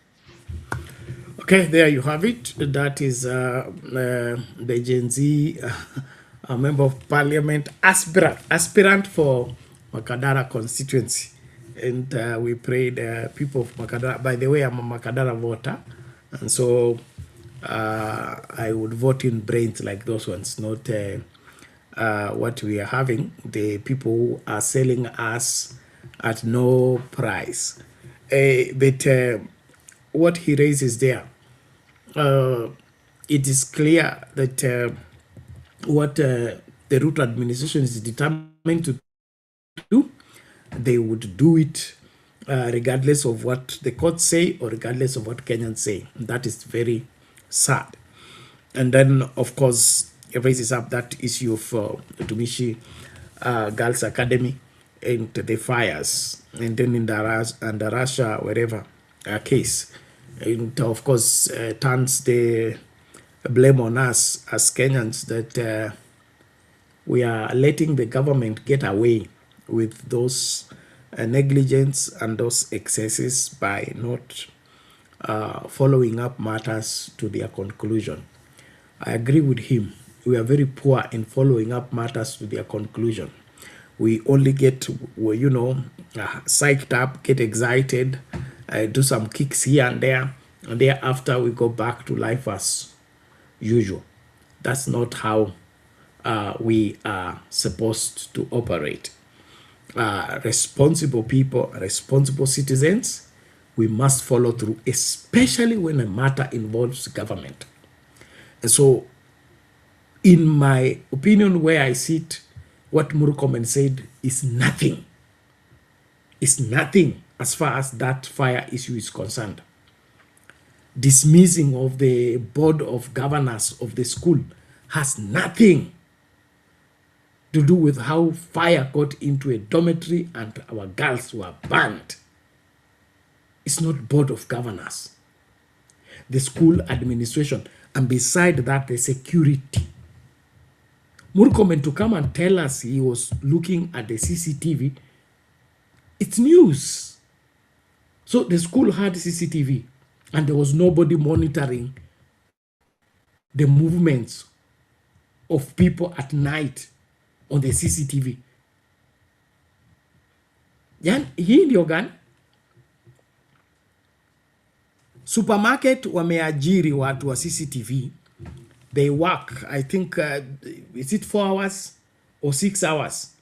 Okay, there you have it. That is the Gen Z a member of parliament aspirant for Makadara constituency. And we prayed people of Makadara. By the way, I'm a Makadara voter. And so I would vote in brains like those ones, not what we are having. The people who are selling us at no price. But what he raises there, it is clear that what the Ruto administration is determined to do, they would do it regardless of what the courts say or regardless of what Kenyans say. That is very sad. And then, of course, it raises up that issue of Tumishi Girls Academy and the fires, and then in the Russia, wherever case. And of course, turns the blame on us as Kenyans that we are letting the government get away with those negligence and those excesses by not following up matters to their conclusion. I agree with him. We are very poor in following up matters to their conclusion. We only get, psyched up, get excited, do some kicks here and thereafter we go back to life as usual. That's not how we are supposed to operate. Responsible people, responsible citizens, we must follow through, especially when a matter involves government. And so, in my opinion, where I sit, what Murkomen said is nothing. It's nothing as far as that fire issue is concerned. Dismissing of the board of governors of the school has nothing to do with how fire got into a dormitory and our girls were burned. It's not board of governors. The school administration, and beside that, the security. Murkomen to come and tell us he was looking at the CCTV, it's news. So the school had CCTV and there was nobody monitoring the movements of people at night on the CCTV. Hii ndio gani? Supermarket wameajiri watu wa CCTV. They work, I think, is it 4 hours or 6 hours?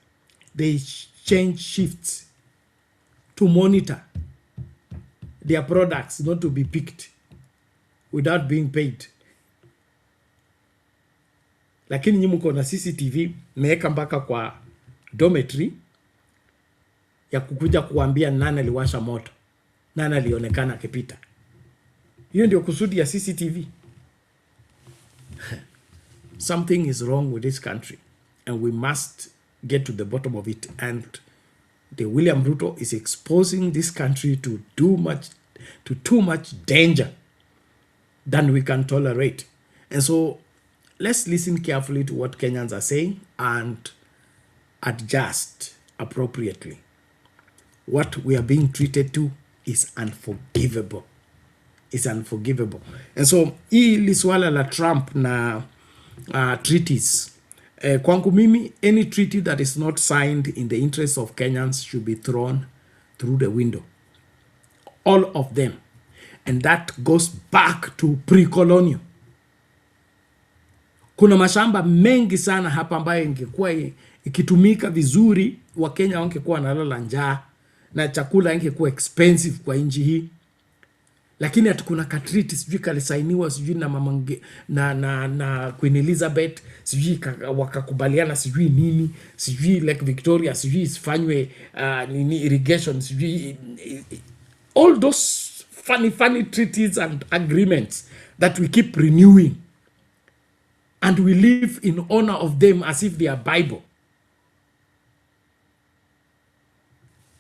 They change shifts to monitor their products not to be picked without being paid. Lakini nyinyi mko na CCTV mmeweka mpaka kwa dormitory ya kukuja kuambia nani aliwasha moto, nani alionekana akipita. Hiyo ndio kusudi ya CCTV. Something is wrong with this country and we must get to the bottom of it. And the William Ruto is exposing this country to too much danger than we can tolerate. And so let's listen carefully to what Kenyans are saying and adjust appropriately. What we are being treated to is unforgivable. It's unforgivable. And so hili swala la Trump na treaties. Kwangu mimi, any treaty that is not signed in the interest of Kenyans should be thrown through the window. All of them. And that goes back to pre-colonial. Kuna mashamba mengi sana hapa ambayo ingekuwa ikitumika vizuri, Wakenya wangekuwa wanalala njaa na chakula ingekuwa expensive kwa nchi hii, lakini ati kuna katriti sijui kalisainiwa sijui na mama na Queen Elizabeth sijui wakakubaliana sijui nini sijui Lake Victoria sijui isifanywe nini irrigation sijui all those funny treaties and agreements that we keep renewing and we live in honor of them as if they are Bible.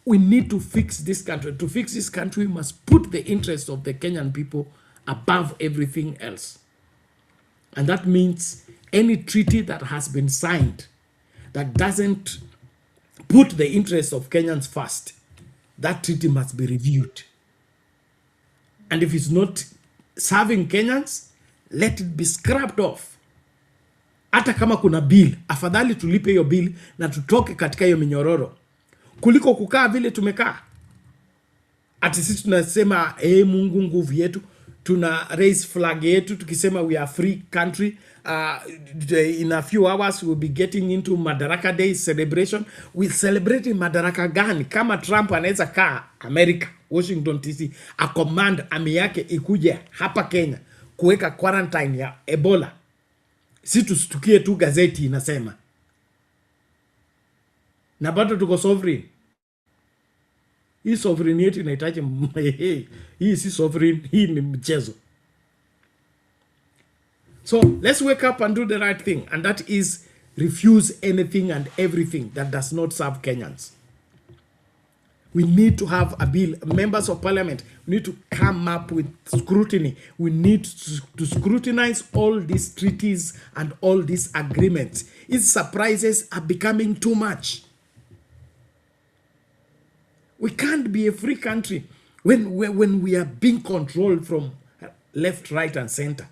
We need to fix this country. To fix this country, we must put the interests of the Kenyan people above everything else. And that means any treaty that has been signed that doesn't put the interests of Kenyans first, that treaty must be reviewed. And if it's not serving Kenyans, let it be scrapped off. Hata kama kuna bill, afadhali tulipe hiyo bill na tutoke katika hiyo minyororo kuliko kukaa vile tumekaa. Ati sisi tunasema Mungu nguvu yetu, tuna raise flag yetu tukisema we are free country. In a few hours we'll be getting into Madaraka Day celebration. We celebrate Madaraka gani kama Trump anaweza kaa America, Washington DC, a command army yake ikuje hapa Kenya kuweka quarantine ya Ebola? Si tustukie tu gazeti inasema. Na bado tuko sovereign. Hii sovereign yetu inahitaji hii si sovereign, hii ni mchezo. So let's wake up and do the right thing, and that is refuse anything and everything that does not serve Kenyans. We need to have a bill. Members of parliament, we need to come up with scrutiny. We need to scrutinize all these treaties and all these agreements. Its surprises are becoming too much. We can't be a free country when we are being controlled from left, right, and center.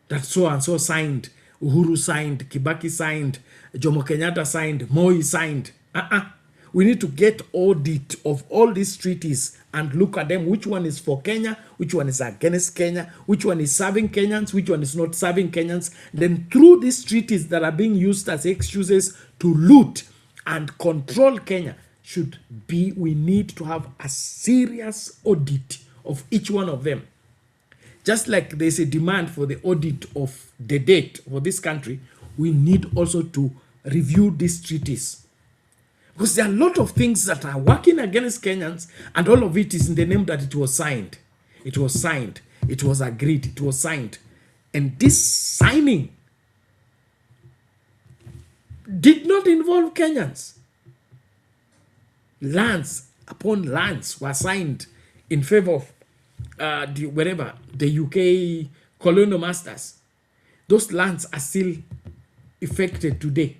That so and so signed, Uhuru signed, Kibaki signed, Jomo Kenyatta signed, Moi signed. We need to get audit of all these treaties and look at them. Which one is for Kenya? Which one is against Kenya? Which one is serving Kenyans? Which one is not serving Kenyans? Then through these treaties that are being used as excuses to loot and control Kenya, we need to have a serious audit of each one of them. Just like there's a demand for the audit of the debt for this country, we need also to review these treaties. Because there are a lot of things that are working against Kenyans, and all of it is in the name that it was signed. It was signed. It was agreed. It was signed. And this signing did not involve Kenyans. Lands upon lands were signed in favor of the UK colonial masters. Those lands are still affected today.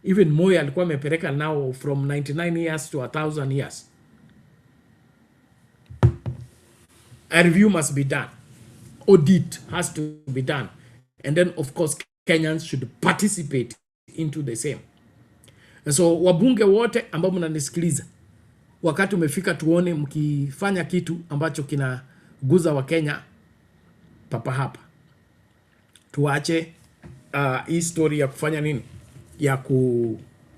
Even Moi alikuwa amepeleka now from 99 years to 1,000 years. A review must be done. Audit has to be done. And then, of course, Kenyans should participate into the same. And so, wabunge wote ambao mnanisikiliza, wakati umefika tuone mkifanya kitu ambacho kinaguza wa Kenya papa hapa. Tuache hii story ya kufanya nini? Ya kukaa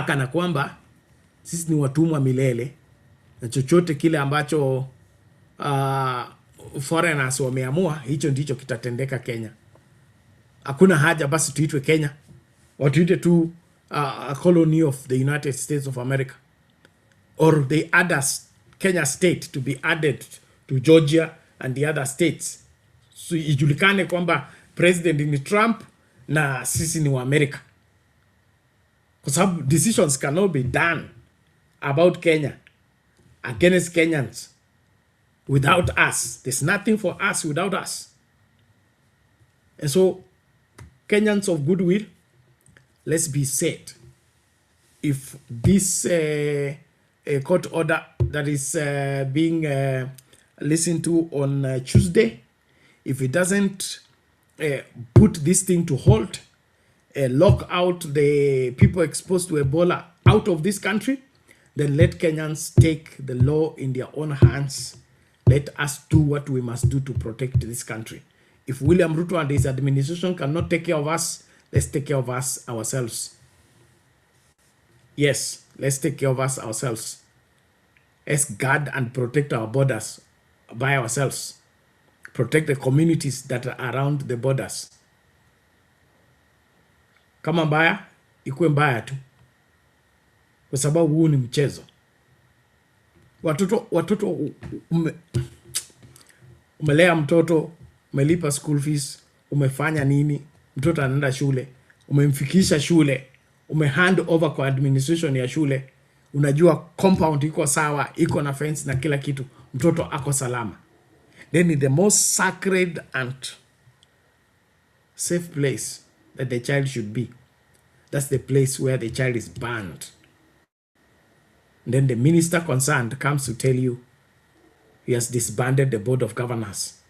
kana kwamba sisi ni watumwa milele na chochote kile ambacho foreigners wameamua hicho ndicho kitatendeka Kenya. Hakuna haja basi tuitwe Kenya, watuite tu a colony of the United States of America, or the other Kenya state to be added to Georgia and the other states. So ijulikane kwamba president ni Trump na sisi ni wa America. Kwa sababu decisions cannot be done about Kenya against Kenyans without us. There's nothing for us without us. And so, Kenyans of goodwill, let's be set. If this court order that is being listened to on Tuesday, if it doesn't put this thing to halt, lock out the people exposed to Ebola out of this country, then let Kenyans take the law in their own hands. Let us do what we must do to protect this country. If William Ruto and his administration cannot take care of us, let's take care of us ourselves. Yes, let's take care of us ourselves. Let's guard and protect our borders by ourselves. Protect the communities that are around the borders. Kama mbaya, ikuwe mbaya tu. Kwa sababu huu ni mchezo. Watoto umelea mtoto, umelipa school fees, umefanya nini, mtoto anaenda shule, umemfikisha shule, umehand over kwa administration ya shule, unajua compound iko sawa, iko na fence na kila kitu, mtoto ako salama. Then in the most sacred and safe place that the child should be, that's the place where the child is banned. And then the minister concerned comes to tell you he has disbanded the board of governors.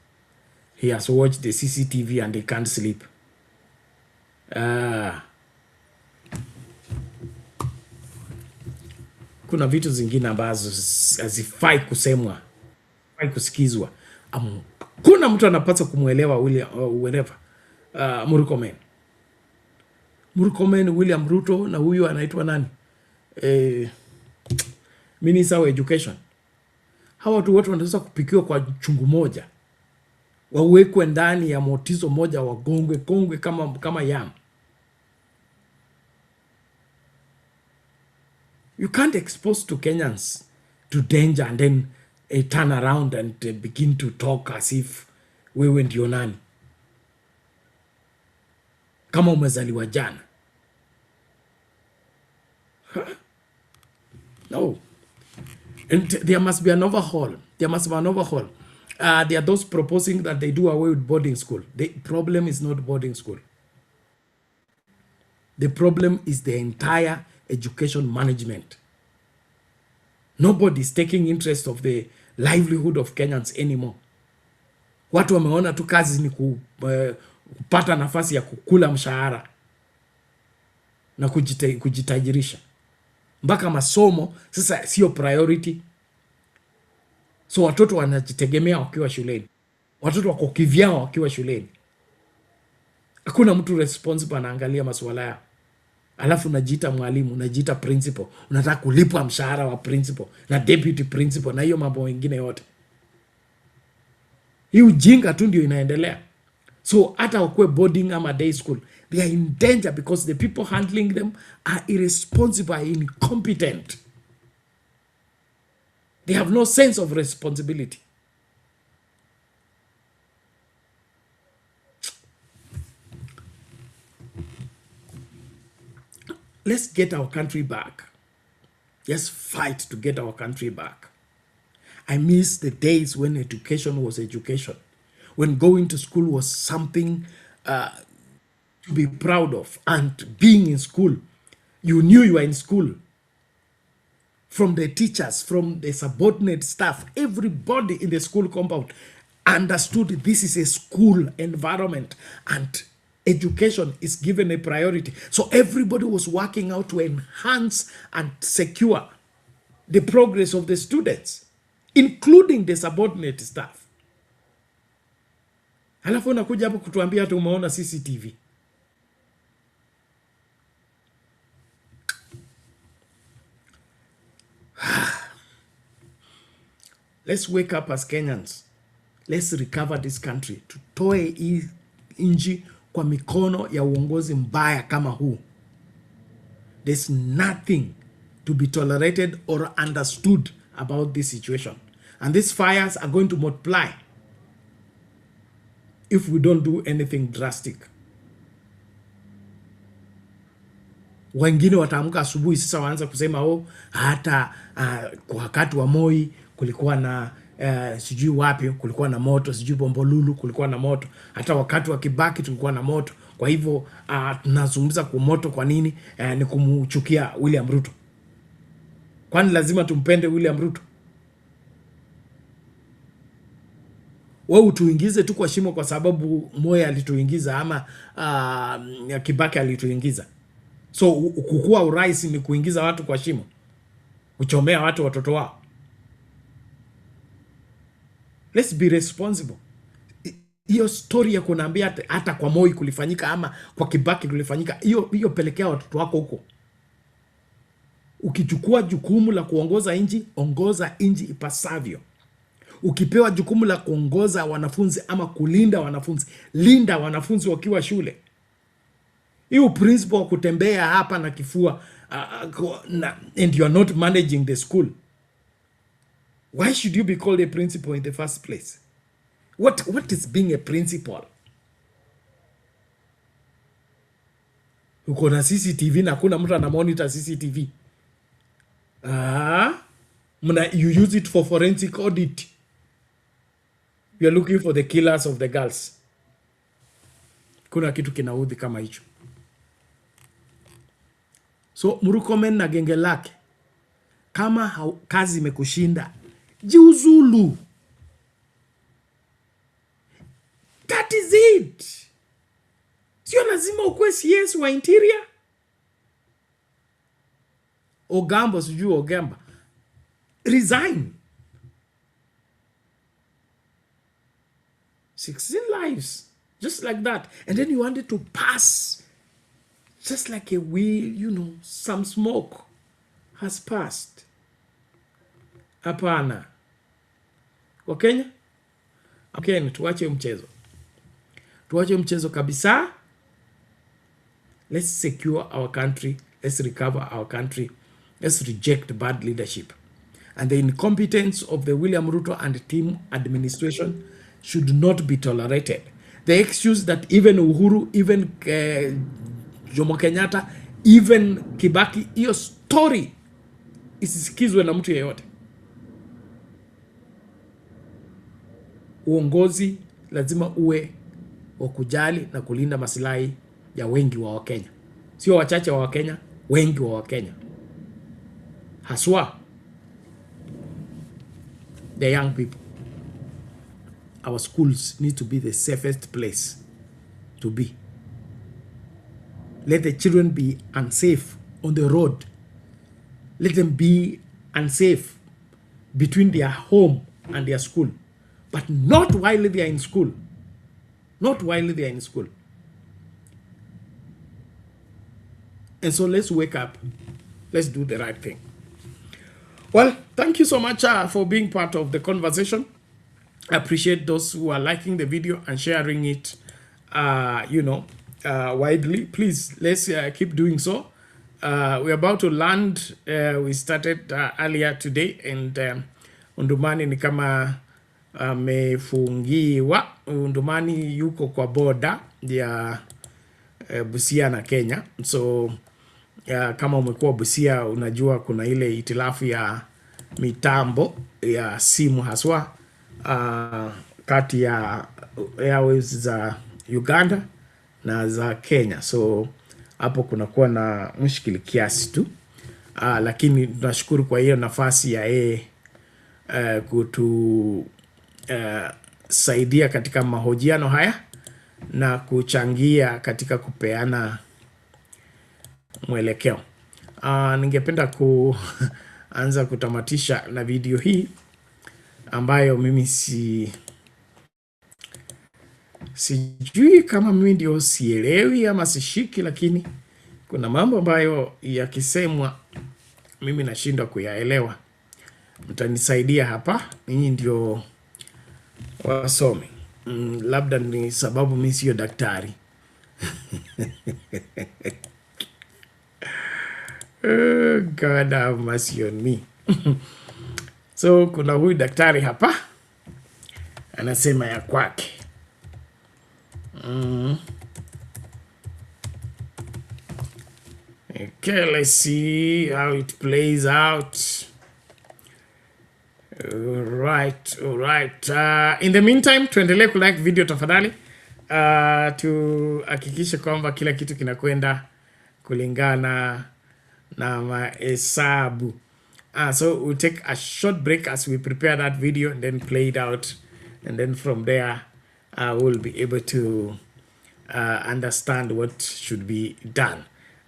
He has watched the CCTV and he can't sleep. Kuna vitu zingine ambazo hazifai kusemwa, hazifai kusikizwa. Kuna mtu anapaswa kumuelewa Murkomen William Ruto na huyu anaitwa nani? Minister wa Education. Hawa watu wote wanaweza kupikiwa kwa chungu moja, wawekwe ndani ya motizo moja, wagongwe kama yam. You can't expose to Kenyans to danger and then turn around and begin to talk as if wewe ndio nani, kama umezaliwa jana. No. And there must be an overhaul. There are those proposing that they do away with boarding school. The problem is not boarding school. The problem is the entire education management. Nobody is taking interest of the livelihood of Kenyans anymore. Watu wameona tu kazi ni kupata nafasi ya kukula mshahara na kujitajirisha. Mpaka masomo sasa sio priority. So watoto wanajitegemea wakiwa shuleni. Watoto wako kivyao wakiwa shuleni. Hakuna mtu responsible anaangalia masuala yao. Alafu unajiita mwalimu, unajiita principal, unataka kulipwa mshahara wa principal na deputy principal na hiyo mambo mengine yote. Hii ujinga tu ndio inaendelea. So hata wakue boarding ama day school, they are in danger because the people handling them are irresponsible, incompetent. They have no sense of responsibility. Let's get our country back. Let's fight to get our country back. I miss the days when education was education. When going to school was something to be proud of. And being in school, you knew you were in school. From the teachers, from the subordinate staff, everybody in the school compound understood this is a school environment and education is given a priority. So everybody was working out to enhance and secure the progress of the students, including the subordinate staff. Halafu unakuja hapo kutuambia hata umeona CCTV. Let's wake up as Kenyans. Let's recover this country. Tutoe hii nchi kwa mikono ya uongozi mbaya kama huu. There's nothing to be tolerated or understood about this situation. And these fires are going to multiply if we don't do anything drastic. Wengine wataamka asubuhi sasa waanza kusema hata kwa wakati wa Moi kulikuwa na sijui wapi kulikuwa na moto, sijui Bombolulu kulikuwa na moto, hata wakati wa Kibaki tulikuwa na moto. Kwa hivyo tunazungumza kwa moto kwa nini? Ni kumchukia William Ruto. Kwani lazima tumpende William Ruto? Wewe utuingize tu kwa shimo kwa sababu Moi alituingiza ama Kibaki alituingiza. So kukua urais ni kuingiza watu kwa shimo, kuchomea watu watoto wao. Let's be responsible. Hiyo story ya kunaambia hata kwa Moi kulifanyika ama kwa Kibaki kulifanyika, hiyo pelekea watoto wako huko. Ukichukua jukumu la kuongoza nchi, ongoza nchi ipasavyo. Ukipewa jukumu la kuongoza wanafunzi ama kulinda wanafunzi, linda wanafunzi wakiwa shule. Hiyo principle wa kutembea hapa na kifua and you are not managing the school. Why should you be called a principal in the first place? What is being a principal? Uko na CCTV na kuna mtu ana monitor CCTV. You use it for forensic audit. You are looking for the killers of the girls. Kuna kitu kinaudhi kama hicho. So Murkomen na genge lake, kama kazi imekushinda, jiuzulu. That is it. Sio lazima ukue CS wa interior. Ogambo sijui Ogamba. Resign. 16 lives. Just like that. And then you wanted to pass. Just like a wheel, some smoke has passed. Hapana. Wakenya? Okay, tuache mchezo. Tuache mchezo kabisa. Let's secure our country. Let's recover our country. Let's reject bad leadership. And the incompetence of the William Ruto and team administration should not be tolerated. The excuse that even Uhuru, even Jomo Kenyatta, even Kibaki, hiyo story isisikizwe na mtu yeyote. Uongozi lazima uwe wa kujali na kulinda maslahi ya wengi wa Wakenya. Sio wachache wa Wakenya, wengi wa Wakenya. Haswa the young people. Our schools need to be the safest place to be. Let the children be unsafe on the road. Let them be unsafe between their home and their school. But not while they are in school. Not while they are in school. And so let's wake up. Let's do the right thing. Well, thank you so much for being part of the conversation. I appreciate those who are liking the video and sharing it, widely. Please, let's keep doing so. We're about to land. We started earlier today, and Undumani ni kama amefungiwa. Undumani yuko kwa border ya Busia na Kenya. So kama umekuwa Busia, unajua kuna ile itilafu ya mitambo ya simu haswa kati ya airways za Uganda na za Kenya. So hapo kunakuwa na mshikili kiasi tu. Lakini tunashukuru kwa hiyo nafasi ya kutusaidia katika mahojiano haya na kuchangia katika kupeana mwelekeo. Ningependa kuanza kutamatisha na video hii ambayo mimi sijui kama mimi ndio sielewi ama sishiki, lakini kuna mambo ambayo yakisemwa mimi nashindwa kuyaelewa. Mtanisaidia hapa, ninyi ndio wasomi. Labda ni sababu mimi sio daktari. God have mercy on me. So kuna huyu daktari hapa anasema ya kwake. Okay, let's see how it plays out. All right. In the meantime, tuendelee kulike video tafadhali. Tuhakikishe kwamba kila kitu kinakwenda kulingana na mahesabu. So we'll take a short break as we prepare that video and then play it out. And then from there, we'll be able to understand what should be done.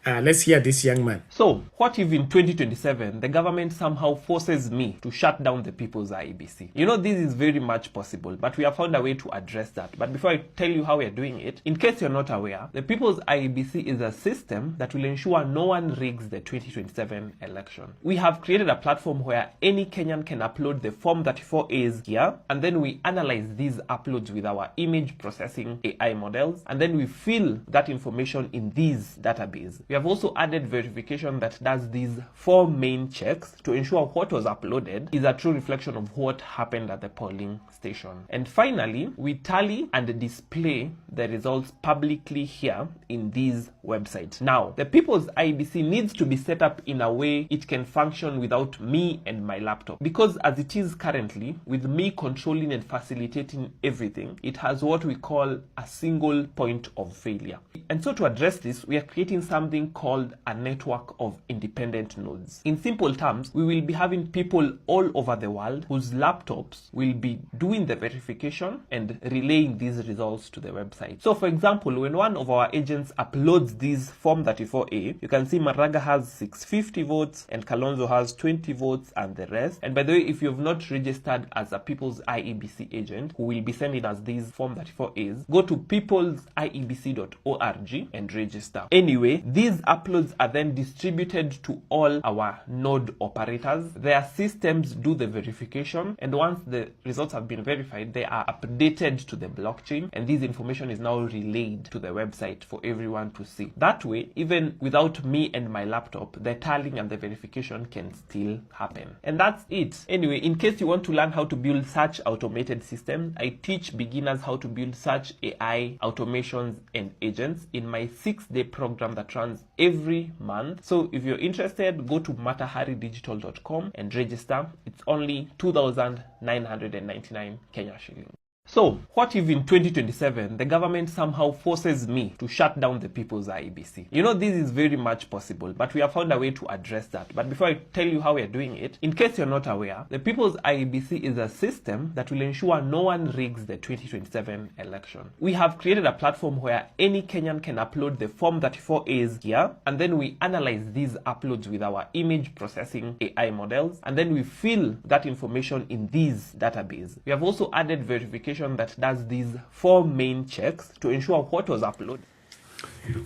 Let's hear this young man. So, what if in 2027 the government somehow forces me to shut down the people's IEBC? You know, this is very much possible, but we have found a way to address that. But before I tell you how we are doing it, in case you're not aware, the people's IEBC is a system that will ensure no one rigs the 2027 election. We have created a platform where any Kenyan can upload the Form 34As here, and then we analyze these uploads with our image processing AI models, and then we fill that information in these databases. We have also added verification that does these 4 main checks to ensure what was uploaded is a true reflection of what happened at the polling station. And finally, we tally and display the results publicly here in these websites. Now, the people's IEBC needs to be set up in a way it can function without me and my laptop, because as it is currently, with me controlling and facilitating everything, it has what we call a single point of failure. And so to address this, we are creating something called a network of independent nodes. In simple terms, we will be having people all over the world whose laptops will be doing the verification and relaying these results to the website. So for example, when one of our agents uploads this Form 34A, you can see Madaraka has 650 votes and Kalonzo has 20 votes and the rest. And by the way, if you have not registered as a People's IEBC agent who will be sending us these Form 34As, go to peoplesiebc.org and register. Anyway, these uploads are then distributed to all our node operators. Their systems do the verification, and once the results have been verified, they are updated to the blockchain, and this information is now relayed to the website for everyone to see. That way, even without me and my laptop, the tallying and the verification can still happen. And that's it. Anyway, in case you want to learn how to build such automated systems, I teach beginners how to build such AI automations and agents in my 6-day program that runs every month. So if you're interested, go to mataharidigital.com and register. It's only 2,999 Kenya shillings. So, what if in 2027 the government somehow forces me to shut down the people's IEBC? You know, this is very much possible, but we have found a way to address that. But before I tell you how we are doing it, in case you're not aware, the people's IEBC is a system that will ensure no one rigs the 2027 election. We have created a platform where any Kenyan can upload the Form 34As here, and then we analyze these uploads with our image processing AI models, and then we fill that information in these databases. We have also added verification that does these 4 main checks to ensure what was uploaded.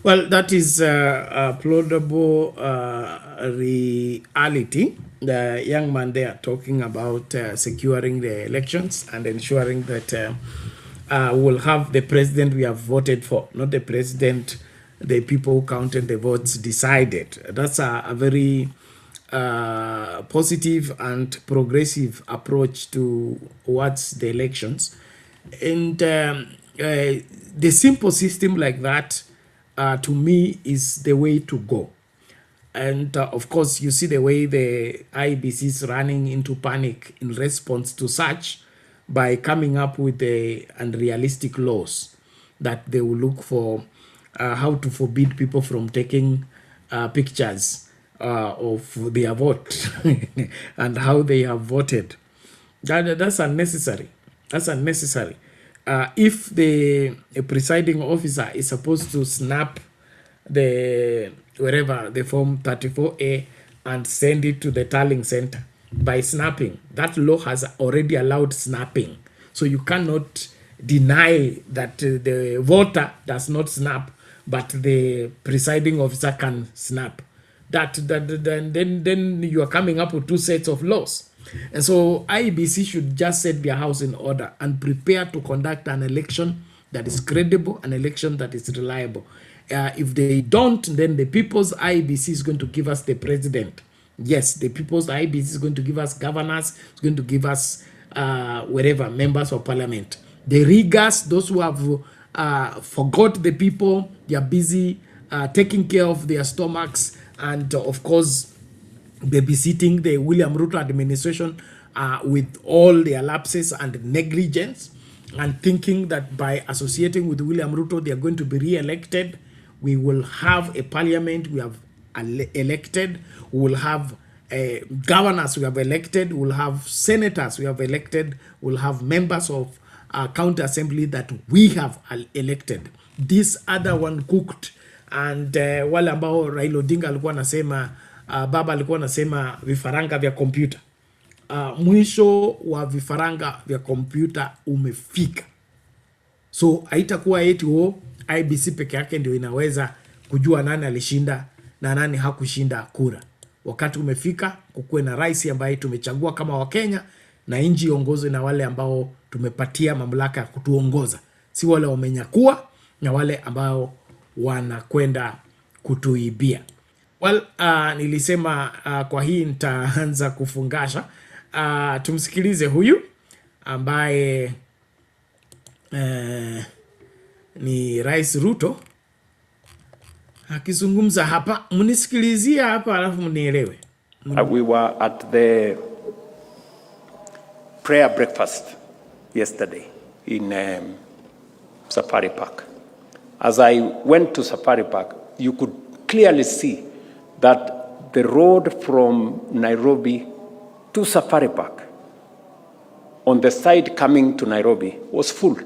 Well, that is uploadable reality. The young man there talking about securing the elections and ensuring that we'll have the president we have voted for, not the president the people who counted the votes decided. That's a very positive and progressive approach towards the elections. And the simple system like that, to me, is the way to go. And of course, you see the way the IEBC is running into panic in response to such by coming up with the unrealistic laws that they will look for how to forbid people from taking pictures of their vote and how they have voted. That's unnecessary. That's unnecessary. If the presiding officer is supposed to snap the Form 34A and send it to the tallying center by snapping, that law has already allowed snapping. So you cannot deny that the voter does not snap, but the presiding officer can snap. Then you are coming up with 2 sets of laws. And so IEBC should just set their house in order and prepare to conduct an election that is credible, an election that is reliable. If they don't, then the people's IEBC is going to give us the president. Yes, the people's IEBC is going to give us governors, it's going to give us members of parliament. The riggers, those who have forgot the people, they are busy taking care of their stomachs and, of course, babysitting the William Ruto administration with all their lapses and negligence, and thinking that by associating with William Ruto, they are going to be re-elected. We will have a parliament we have elected. We will have governors we have elected. We will have senators we have elected. We will have members of county assembly that we have elected. This other one cooked and wale ambao Raila Odinga alikuwa anasema baba alikuwa anasema vifaranga vya kompyuta. Mwisho wa vifaranga vya kompyuta umefika. So haitakuwa eti IBC peke yake ndio inaweza kujua nani alishinda na nani hakushinda kura. Wakati umefika kukuwe na rais ambaye tumechagua kama Wakenya, na nchi iongozwe na wale ambao tumepatia mamlaka ya kutuongoza, si wale wamenyakua na wale ambao wanakwenda kutuibia. Well, nilisema kwa hii nitaanza kufungasha. Tumsikilize huyu ambaye ni Rais Ruto akizungumza hapa. Mnisikilizia hapa alafu mnielewe. We were at the prayer breakfast yesterday in Safari Park. As I went to Safari Park, you could clearly see that the road from Nairobi to Safari Park on the side coming to Nairobi was full.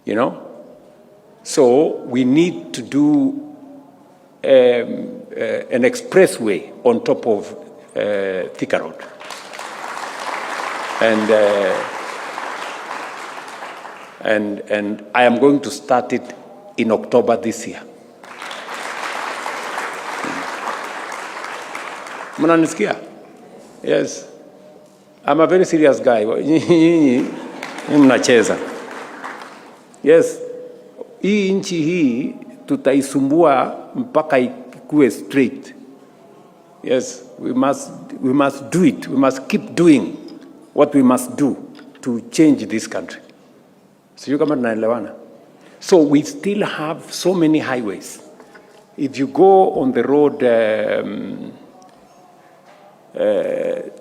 You know? So we need to do an expressway on top of Thika Road. And I am going to start it in October this year. Mnanisikia? Yes. I'm a very serious guy. Mnacheza. Yes. Hii nchi hii tutaisumbua mpaka ikue straight. Yes, we must do it. We must keep doing what we must do to change this country. Sio kama tunaelewana. So we still have so many highways. If you go on the road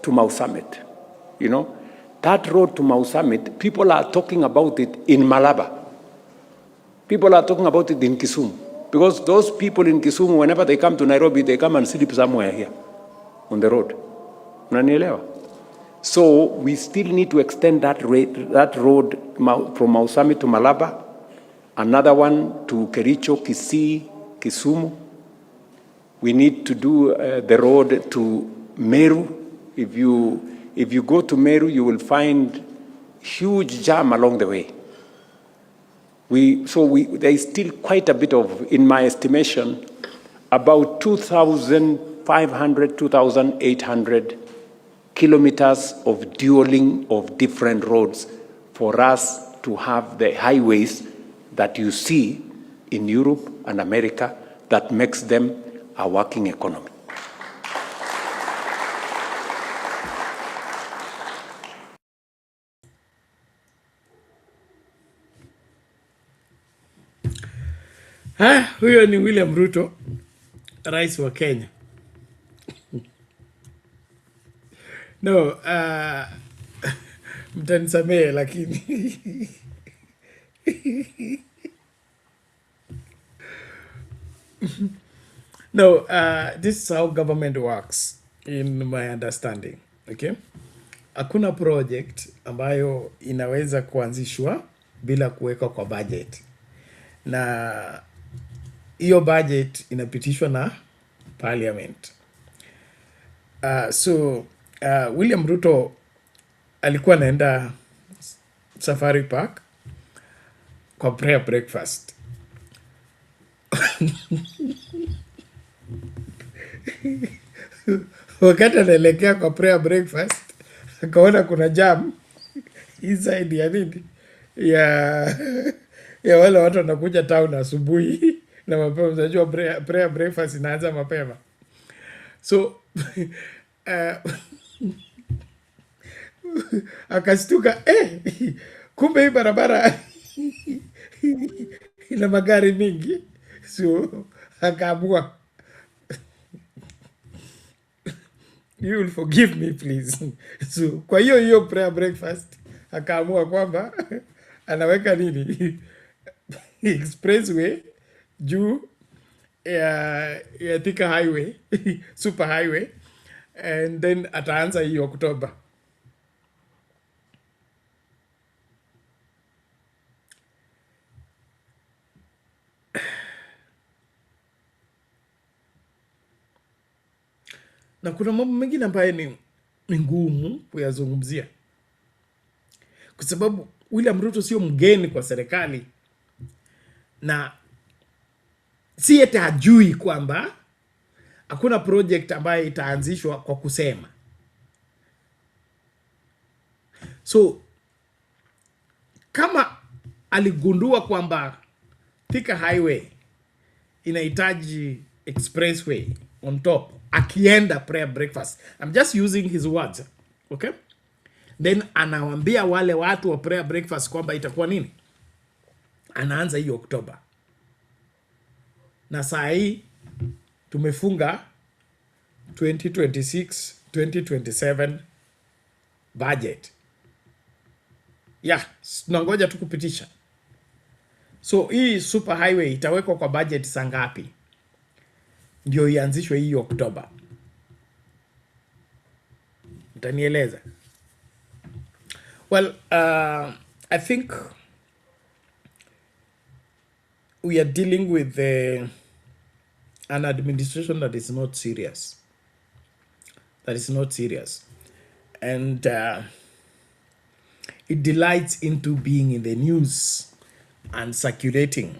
to Mau Summit, you know, that road to Mau Summit, people are talking about it in Malaba. People are talking about it in Kisumu. Because those people in Kisumu, whenever they come to Nairobi, they come and sleep somewhere here on the road. Unanielewa? So we still need to extend that road from Mau Summit to Malaba, another one to Kericho, Kisii, Kisumu. We need to do the road to Meru. If you go to Meru, you will find huge jam along the way. There is still quite a bit of, in my estimation, about 2,500, 2,800 kilometers of dualing of different roads for us to have the highways that you see in Europe and America that makes them a working economy. Huyo ni William Ruto, rais wa Kenya. No, mtanisamehe lakini no, this is how government works in my understanding. Okay? Hakuna project ambayo inaweza kuanzishwa bila kuwekwa kwa budget. Na hiyo budget inapitishwa na parliament. William Ruto alikuwa anaenda Safari Park kwa prayer breakfast. Wakati anaelekea kwa prayer breakfast, akaona kuna jam inside ya nini? Ya wale watu wanakuja town asubuhi na mapema. Unajua prayer breakfast inaanza mapema. So akashtuka, kumbe hii barabara ina magari mingi. So akaamua, you will forgive me please. So kwa hiyo prayer breakfast akaamua kwamba anaweka nini, expressway juu ya Thika highway, super highway, and then ataanza hii Oktoba. na kuna mambo mengine ambayo ni ngumu kuyazungumzia, kwa sababu William Ruto sio mgeni kwa serikali, na si eti hajui kwamba hakuna project ambayo itaanzishwa kwa kusema. So kama aligundua kwamba Thika Highway inahitaji expressway on top, akienda prayer breakfast, I'm just using his words, okay? Then anawaambia wale watu wa prayer breakfast kwamba itakuwa nini, anaanza hiyo Oktoba, na saa hii tumefunga 2026 2027 budget. Tunangoja tu kupitisha. So hii super highway itawekwa kwa budget saa ngapi ndio ianzishwe hii Oktoba? Utanieleza? Well, I think we are dealing with an administration that is not serious. And it delights into being in the news and circulating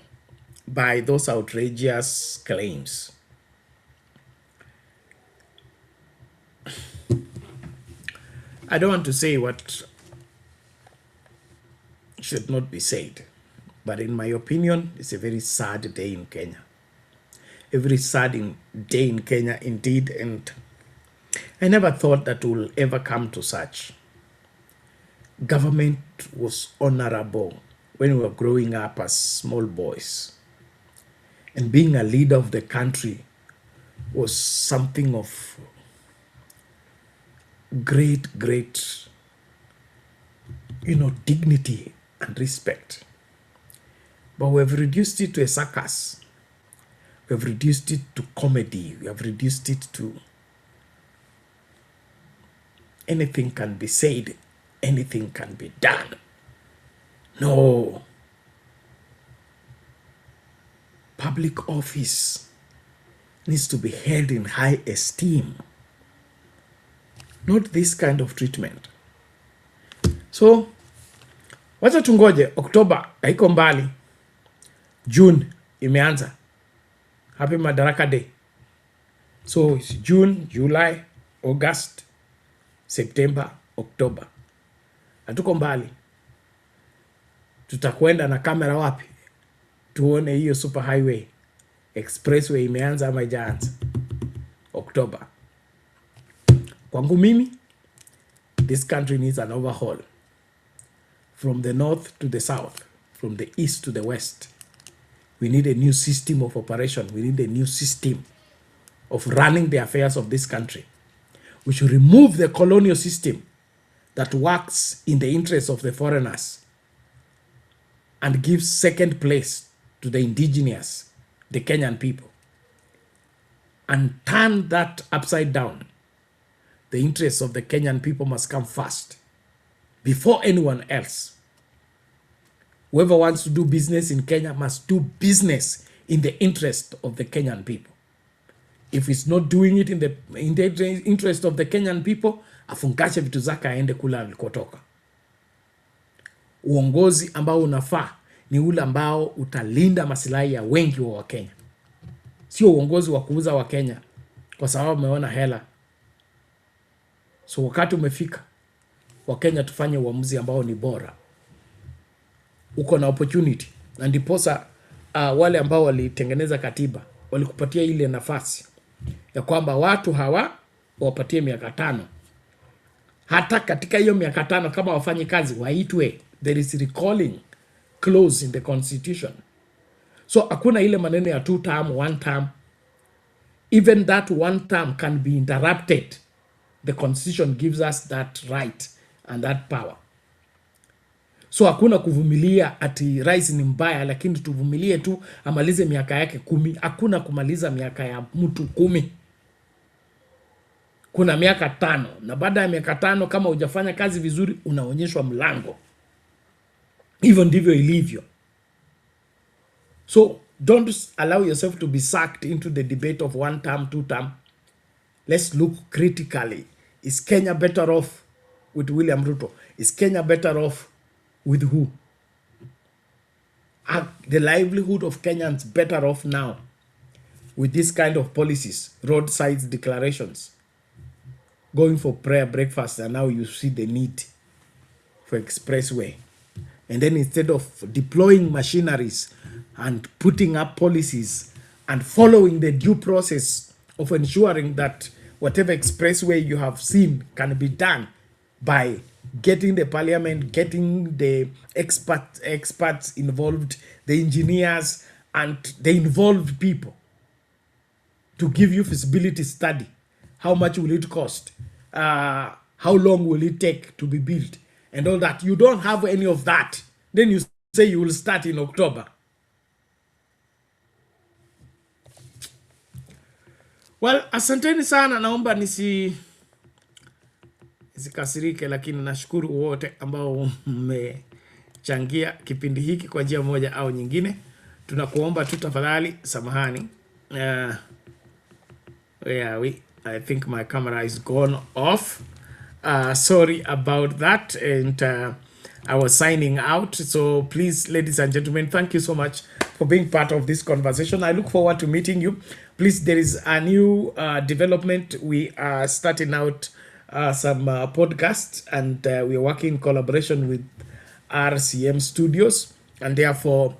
by those outrageous claims. I don't want to say what should not be said, but in my opinion, it's a very sad day in Kenya. A very sad day in Kenya indeed, and I never thought that we'll ever come to such. Government was honorable when we were growing up as small boys, and being a leader of the country was something of great, dignity and respect. But we have reduced it to a circus. We have reduced it to comedy. We have reduced it to anything can be said, anything can be done. No. Public office needs to be held in high esteem. Not this kind of treatment. So, wacha tungoje. Oktoba haiko mbali. June imeanza. Happy Madaraka Day. So, it's June, July, August, September, October. Hatuko mbali. Tutakwenda na kamera wapi? Tuone hiyo super highway, expressway imeanza ama haijaanza. October. Kwangu mimi, this country needs an overhaul. From the north to the south, from the east to the west. We need a new system of operation. We need a new system of running the affairs of this country. We should remove the colonial system that works in the interest of the foreigners and gives second place to the indigenous, the Kenyan people, and turn that upside down. The interests of the Kenyan people must come first before anyone else. Whoever wants to do business in Kenya must do business in the interest of the Kenyan people. If it's not doing it in the interest of the Kenyan people, afungashe vitu zake aende kula alikotoka. Uongozi ambao unafaa ni ule ambao utalinda maslahi ya wengi wa Wakenya. Sio uongozi wa kuuza Wakenya kwa sababu wameona hela. So wakati umefika, Wakenya tufanye uamuzi ambao ni bora. Uko na opportunity. Na ndiposa wale ambao walitengeneza katiba walikupatia ile nafasi ya kwamba watu hawa wapatie miaka 5. Hata katika hiyo miaka 5 kama wafanyi kazi waitwe. There is recalling clause in the constitution. So hakuna ile maneno ya 2 term, 1 term. Even that 1 term can be interrupted. The constitution gives us that right and that power. So hakuna kuvumilia ati rais ni mbaya lakini tuvumilie tu amalize miaka yake 10. Hakuna kumaliza miaka ya mtu 10. Kuna miaka 5 na baada ya miaka 5 kama hujafanya kazi vizuri unaonyeshwa mlango. Hivyo ndivyo ilivyo. So don't allow yourself to be sucked into the debate of 1 term, 2 term. let's look critically. Is Kenya better off with William Ruto? Is Kenya better off with who? Are the livelihood of Kenyans better off now with this kind of policies, roadside declarations, going for prayer breakfast, and now you see the need for expressway? And then instead of deploying machineries and putting up policies and following the due process of ensuring that whatever expressway you have seen can be done by getting the parliament, getting the experts involved, the engineers, and the involved people to give you feasibility study. How much will it cost? How long will it take to be built? And all that. You don't have any of that. Then you say you will start in October. Well, asanteni sana, naomba nisikasirike, lakini nashukuru wote ambao mmechangia kipindi hiki kwa njia moja au nyingine. Tunakuomba tu tafadhali samahani. Where are we? I think my camera is gone off. Sorry about that, and I was signing out. So please, ladies and gentlemen, thank you so much for being part of this conversation. I look forward to meeting you. Please, there is a new development. We are starting out some podcasts, and we are working in collaboration with RCM Studios, and therefore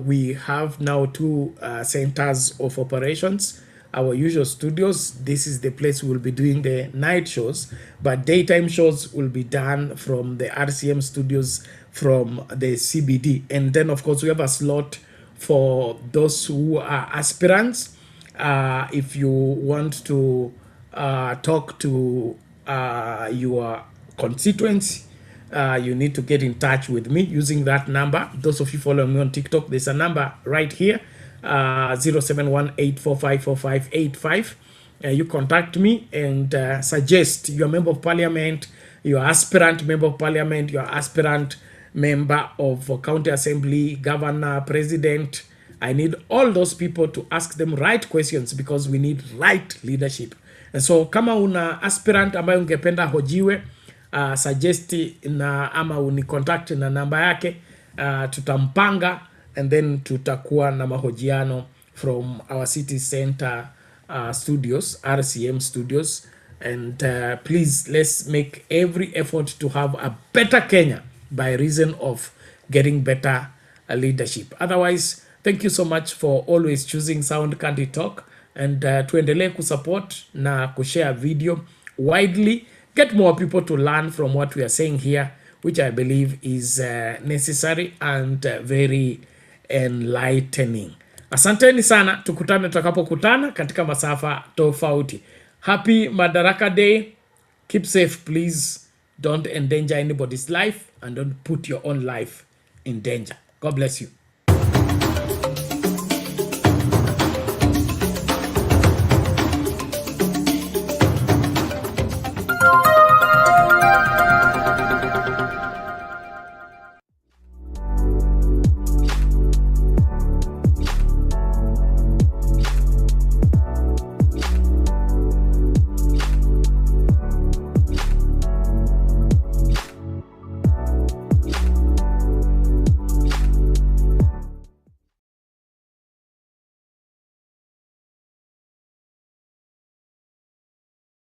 we have now 2 centers of operations. Our usual studios, this is the place we'll be doing the night shows, but daytime shows will be done from the RCM studios from the CBD. And then, of course, we have a slot for those who are aspirants. If you want to talk to your constituents, you need to get in touch with me using that number. Those of you following me on TikTok, there's a number right here. 0718454585. You contact me and suggest your member of parliament, your aspirant member of parliament, your aspirant member of county assembly, governor, president. I need all those people to ask them right questions because we need right leadership. And so kama una aspirant ambayo ungependa hojiwe, suggest na ama unicontact na namba yake, tutampanga. And then tutakuwa na mahojiano from our city center studios, RCM studios. And please, let's make every effort to have a better Kenya by reason of getting better leadership. Otherwise, thank you so much for always choosing Sound Candy Talk. And tuendelee kusupport na kushare video widely. Get more people to learn from what we are saying here, which I believe is necessary and very enlightening. Asanteni sana, tukutane tutakapokutana katika masafa tofauti. Happy Madaraka Day. Keep safe, please. Don't endanger anybody's life and don't put your own life in danger. God bless you.